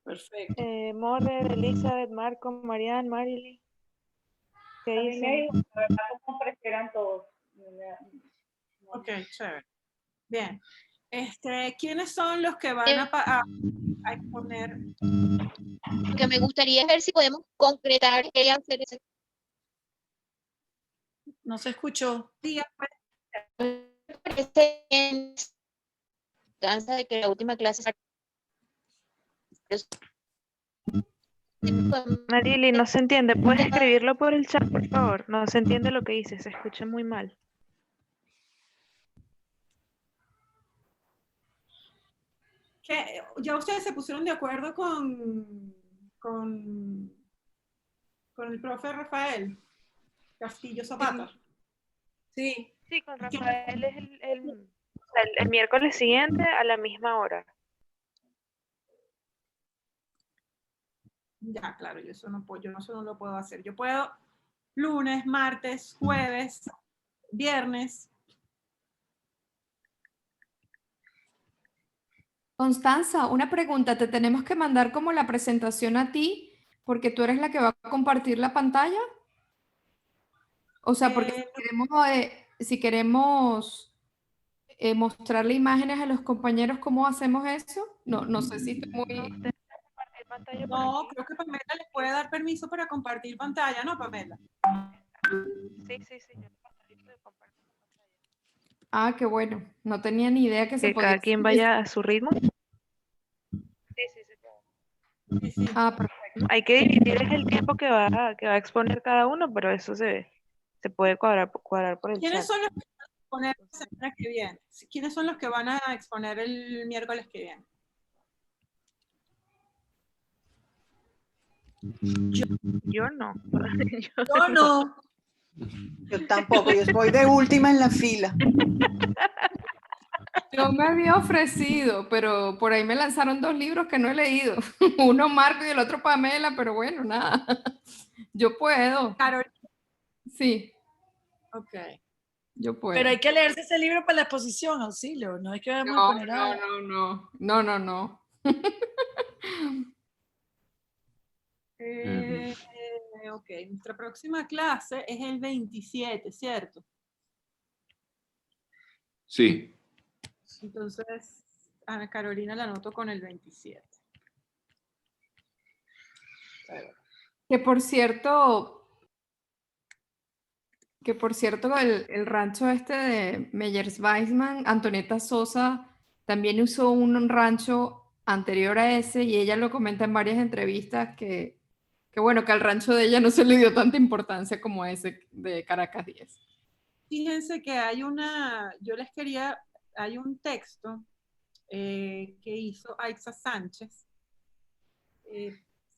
Speaker 2: Perfecto.
Speaker 5: Morrer, Elizabeth, Marco, Marianne, Marily. ¿Qué dicen?
Speaker 3: Como prefieran todos.
Speaker 1: Ok, chévere. Bien. ¿Quiénes son los que van a exponer?
Speaker 3: Lo que me gustaría es ver si podemos concretar qué hacer ese
Speaker 2: No se escuchó.
Speaker 1: día.
Speaker 3: parece en cansa de que la última clase
Speaker 5: Marily, no se entiende. ¿Puedes escribirlo por el chat, por favor? No se entiende lo que dice, se escucha muy mal.
Speaker 1: ¿Ya ustedes se pusieron de acuerdo con el profe Rafael Castillo Zapata?
Speaker 2: Sí.
Speaker 5: Sí, con Rafael es el miércoles siguiente a la misma hora.
Speaker 1: Ya, claro, yo eso no lo puedo hacer. Yo puedo lunes, martes, jueves, viernes.
Speaker 4: Constanza, una pregunta, ¿te tenemos que mandar como la presentación a ti porque tú eres la que va a compartir la pantalla? O sea, porque si queremos mostrarle imágenes a los compañeros, ¿cómo hacemos eso? No sé si estoy muy...
Speaker 1: No, creo que Pamela les puede dar permiso para compartir pantalla, ¿no, Pamela?
Speaker 5: Sí.
Speaker 4: Ah, qué bueno. No tenía ni idea que se
Speaker 5: Que
Speaker 4: podía
Speaker 5: cada quien
Speaker 4: hacer
Speaker 5: vaya a su ritmo.
Speaker 1: Sí, sí.
Speaker 4: Ah, perfecto.
Speaker 5: Hay que dividir el tiempo que va a exponer cada uno, pero eso se puede cuadrar por el
Speaker 1: ¿Quiénes
Speaker 5: chat.
Speaker 1: son los que van a exponer la semana que viene? ¿Quiénes son los que van a exponer el miércoles que viene?
Speaker 5: Yo no.
Speaker 9: Yo no. Yo tampoco, yo voy de última en la fila.
Speaker 4: Yo me había ofrecido, pero por ahí me lanzaron 2 libros que no he leído. Uno Marco y el otro Pamela, pero bueno, nada. Yo puedo.
Speaker 1: Carol.
Speaker 4: Sí.
Speaker 1: Ok.
Speaker 4: Yo puedo.
Speaker 2: Pero hay que leerse ese libro para la exposición, Auxilio. No es que vamos a poner a...
Speaker 4: No.
Speaker 1: Ok, nuestra próxima clase es el 27, ¿cierto?
Speaker 6: Sí.
Speaker 1: Entonces, Ana Carolina la anoto con el 27.
Speaker 4: Que por cierto, el rancho este de Meyers-Weissman, Antonieta Sosa también usó un rancho anterior a ese y ella lo comenta en varias entrevistas que bueno, que al rancho de ella no se le dio tanta importancia como ese de Caracas 10.
Speaker 1: Fíjense que hay un texto que hizo Aixa Sánchez,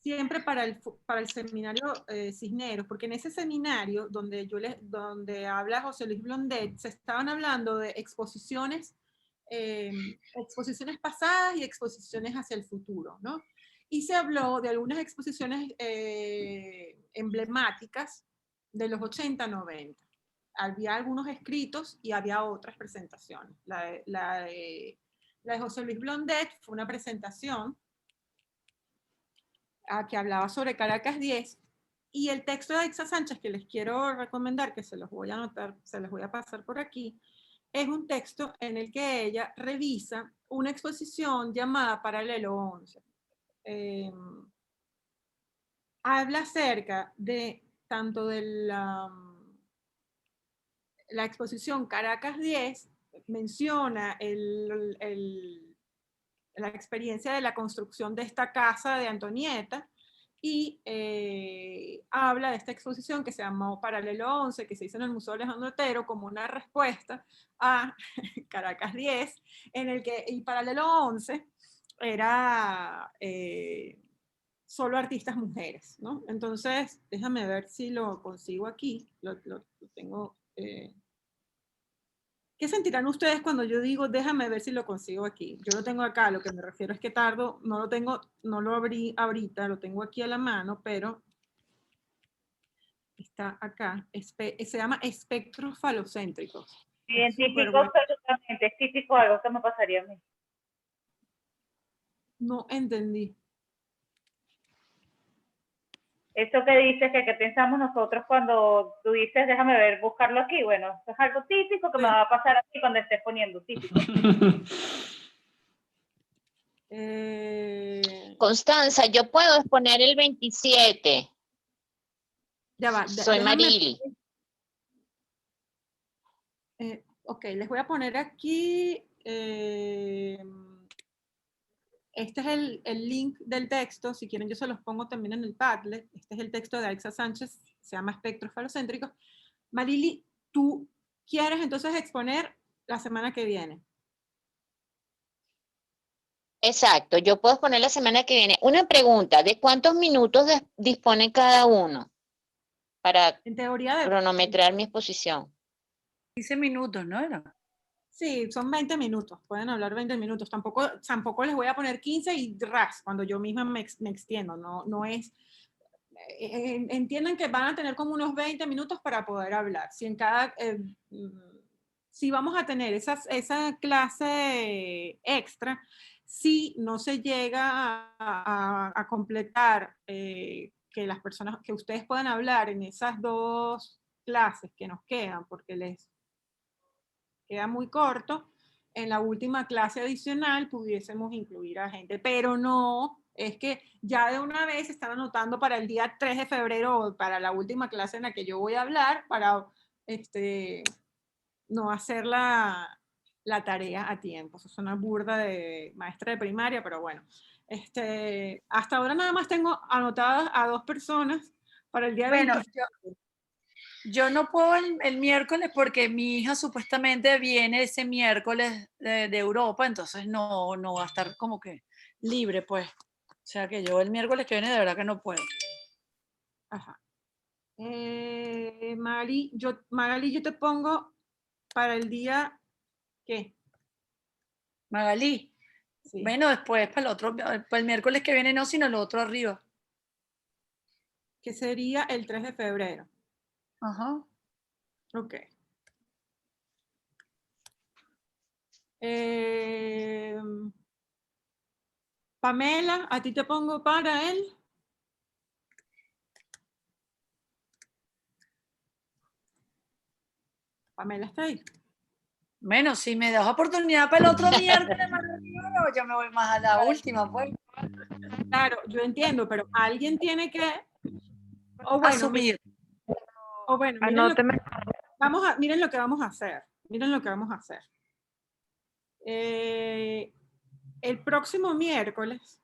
Speaker 1: siempre para el seminario Cisneros, porque en ese seminario donde habla José Luis Blondet, se estaban hablando de exposiciones pasadas y exposiciones hacia el futuro, ¿no? Y se habló de algunas exposiciones emblemáticas de los 80, 90. Había algunos escritos y había otras presentaciones. La de José Luis Blondet fue una presentación que hablaba sobre Caracas 10, y el texto de Aixa Sánchez, que les quiero recomendar, que se los voy a anotar, se los voy a pasar por aquí, es un texto en el que ella revisa una exposición llamada Paralelo 11. Habla acerca de tanto de la exposición Caracas 10, menciona la experiencia de la construcción de esta casa de Antonieta, y habla de esta exposición que se llamó Paralelo 11, que se hizo en el Museo Alejandro Otero como una respuesta a Caracas 10, en el que y Paralelo 11 era solo artistas mujeres, ¿no? Entonces, déjame ver si lo consigo aquí, lo tengo... ¿Qué sentirán ustedes cuando yo digo, déjame ver si lo consigo aquí? Yo lo tengo acá, lo que me refiero es que tardo, no lo abrí ahorita, lo tengo aquí a la mano, pero está acá. Se llama espectros falocéntricos.
Speaker 10: Identifico absolutamente, es típico algo que me pasaría a mí.
Speaker 1: No entendí.
Speaker 10: Eso que dices, que pensamos nosotros cuando tú dices, déjame ver, buscarlo aquí, bueno, eso es algo típico que me va a pasar aquí cuando estés poniendo típico.
Speaker 3: Constanza, yo puedo exponer el 27.
Speaker 1: Ya va,
Speaker 3: Soy Marili.
Speaker 1: Ok, les voy a poner aquí... este es el link del texto, si quieren yo se los pongo también en el Padlet. Este es el texto de Aixa Sánchez, se llama Espectros Falocéntricos. Marili, tú quieres entonces exponer la semana que viene.
Speaker 3: Exacto, yo puedo exponer la semana que viene. Una pregunta, ¿de cuántos minutos dispone cada uno para
Speaker 1: en teoría
Speaker 3: cronometrar mi exposición?
Speaker 2: 15 minutos, ¿no era?
Speaker 1: Sí, son 20 minutos, pueden hablar 20 minutos. Tampoco les voy a poner 15 y ras, cuando yo misma me extiendo. No es... entiendan que van a tener como unos 20 minutos para poder hablar. Si vamos a tener esa clase extra, si no se llega a completar que las personas, que ustedes puedan hablar en esas 2 clases que nos quedan, porque les queda muy corto, en la última clase adicional pudiésemos incluir a gente, pero no, es que ya de una vez están anotando para el día 3 de febrero o para la última clase en la que yo voy a hablar, para no hacer la tarea a tiempo. Eso es una burda de maestra de primaria, pero bueno. Hasta ahora nada más tengo anotadas a 2 personas para el día 27.
Speaker 2: Yo no puedo el miércoles porque mi hija supuestamente viene ese miércoles de Europa, entonces no va a estar como que libre, pues. O sea que yo el miércoles que viene de verdad que no puedo.
Speaker 1: Ajá. Magali, yo te pongo para el día, ¿qué?
Speaker 2: Magalí. Sí. Bueno, después para el miércoles que viene no, sino el otro arriba.
Speaker 1: Que sería el 3 de febrero.
Speaker 2: Ajá.
Speaker 1: Ok. Pamela, a ti te pongo para él. Pamela está ahí.
Speaker 2: Bueno, si me das oportunidad para el otro miércoles, Manolo, yo me voy más a la última, pues.
Speaker 1: Claro, yo entiendo, pero alguien tiene que... O bueno,
Speaker 2: Asumir.
Speaker 1: o bueno, miren lo,
Speaker 5: Anóteme.
Speaker 1: miren lo que vamos a hacer. Miren lo que vamos a hacer. El próximo miércoles,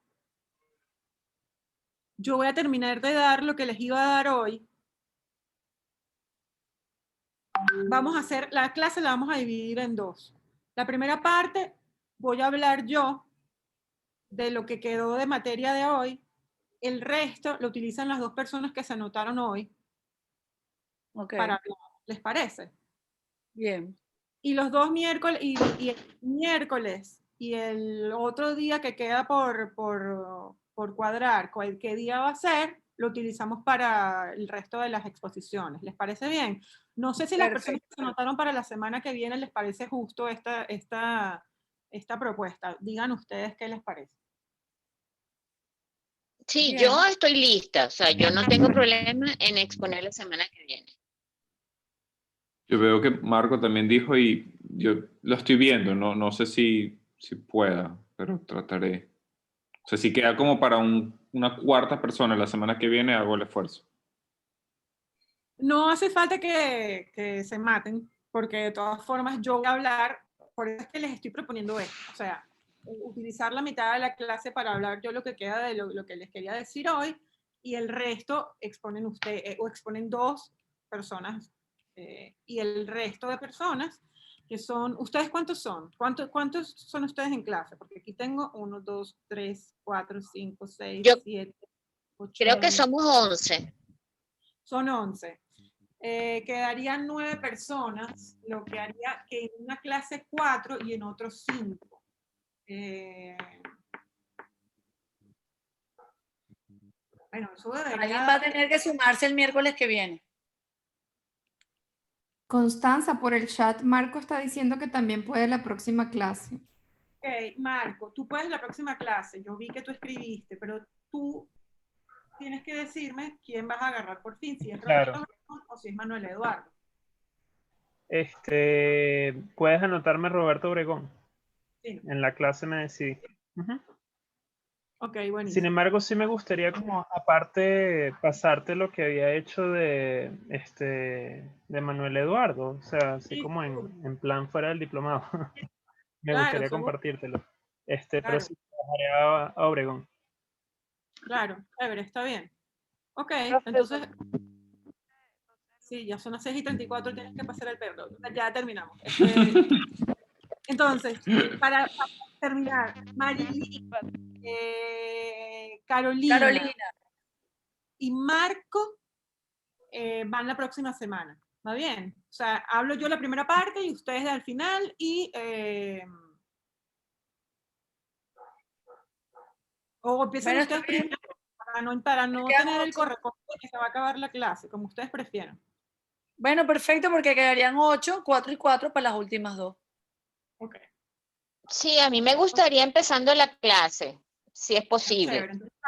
Speaker 1: yo voy a terminar de dar lo que les iba a dar hoy. Vamos a hacer, la clase la vamos a dividir en dos. La primera parte, voy a hablar yo de lo que quedó de materia de hoy. El resto lo utilizan las dos personas que se anotaron hoy.
Speaker 2: Ok.
Speaker 1: Para hablar. ¿Les parece?
Speaker 2: Bien.
Speaker 1: Y los dos miércoles, y el miércoles y el otro día que queda por cuadrar, qué día va a ser, lo utilizamos para el resto de las exposiciones. ¿Les parece bien? No sé si las personas que se anotaron para la semana que viene les parece justo esta propuesta. Digan ustedes qué les parece.
Speaker 3: Sí,
Speaker 2: Bien.
Speaker 3: yo estoy lista, o sea, yo no tengo problema en exponer la semana que viene.
Speaker 6: Yo veo que Marco también dijo y yo lo estoy viendo, no sé si pueda, pero trataré. O sea, si queda como para una cuarta persona la semana que viene, hago el esfuerzo.
Speaker 1: No hace falta que se maten, porque de todas formas yo voy a hablar, por eso es que les estoy proponiendo esto, o sea, utilizar la mitad de la clase para hablar yo lo que queda de lo que les quería decir hoy, y el resto exponen ustedes, o exponen dos personas, y el resto de personas, que son, ¿ustedes cuántos son? ¿Cuántos son ustedes en clase? Porque aquí tengo 1, 2, 3, 4, 5, 6,
Speaker 3: Yo
Speaker 1: 7, 8,
Speaker 3: creo que
Speaker 1: 9.
Speaker 3: somos 11.
Speaker 1: Son 11. Quedarían 9 personas, lo que haría que en una clase 4 y en otro 5. Bueno, eso
Speaker 2: Alguien
Speaker 1: debería...
Speaker 2: va a tener que sumarse el miércoles que viene.
Speaker 4: Constanza, por el chat, Marco está diciendo que también puede la próxima clase.
Speaker 1: Ok, Marco, tú puedes la próxima clase. Yo vi que tú escribiste, pero tú tienes que decirme quién vas a agarrar por fin, si es
Speaker 11: Claro.
Speaker 1: Roberto o si es Manuel Eduardo.
Speaker 11: Puedes anotarme Roberto Obregón.
Speaker 1: Sí.
Speaker 11: En la clase me decidí.
Speaker 1: Ok, buenísimo.
Speaker 11: Sin embargo, sí me gustaría como aparte pasarte lo que había hecho de Manuel Eduardo, o sea, así
Speaker 1: Sí,
Speaker 11: como en plan fuera del diplomado. Me
Speaker 1: claro,
Speaker 11: gustaría
Speaker 1: seguro.
Speaker 11: compartírtelo.
Speaker 1: Claro.
Speaker 11: Pero sí trabajaré a Obregón.
Speaker 1: Claro, chévere, está bien. Ok, entonces... Sí, ya son las 6:34, tienes que pasar el perro. Ya terminamos. Entonces, para terminar, Marilyn, Carolina y Marco van la próxima semana. ¿Va bien? O sea, hablo yo la primera parte y ustedes al final y... o empiezan
Speaker 2: Bueno,
Speaker 1: ustedes primero para no
Speaker 2: quedan
Speaker 1: tener el
Speaker 2: 8.
Speaker 1: corre-corre que se va a acabar la clase, como ustedes prefieran.
Speaker 2: Bueno, perfecto, porque quedarían 8, 4 y 4 para las últimas 2.
Speaker 1: Ok.
Speaker 3: Sí, a mí me gustaría empezando la clase, si es posible.
Speaker 1: Chévere, entonces,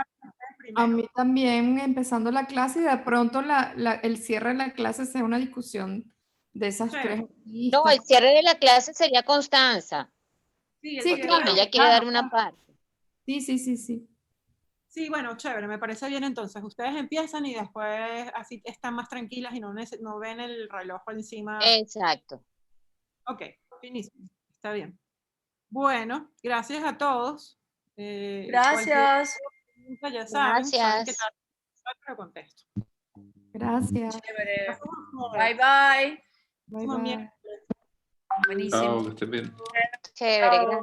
Speaker 4: A mí también, empezando la clase y de pronto el cierre de la clase sea una discusión de esas tres
Speaker 3: No,
Speaker 4: listas.
Speaker 3: el cierre de la clase sería Constanza.
Speaker 1: Sí,
Speaker 4: Sí,
Speaker 1: porque
Speaker 4: claro.
Speaker 3: Ella quiere dar una parte.
Speaker 4: Sí.
Speaker 1: Sí, bueno, chévere, me parece bien entonces. Ustedes empiezan y después así están más tranquilas y no ven el reloj encima.
Speaker 3: Exacto.
Speaker 1: Ok, finísimo, está bien. Bueno, gracias a todos.
Speaker 2: Gracias.
Speaker 1: Pregunta, ya saben que
Speaker 3: Gracias.
Speaker 1: pero contesto.
Speaker 4: Gracias.
Speaker 2: Chévere. Bye, bye.
Speaker 1: Próximo miércoles.
Speaker 2: Buenísimo.
Speaker 6: Chao, que estés bien.
Speaker 3: Chévere, gracias.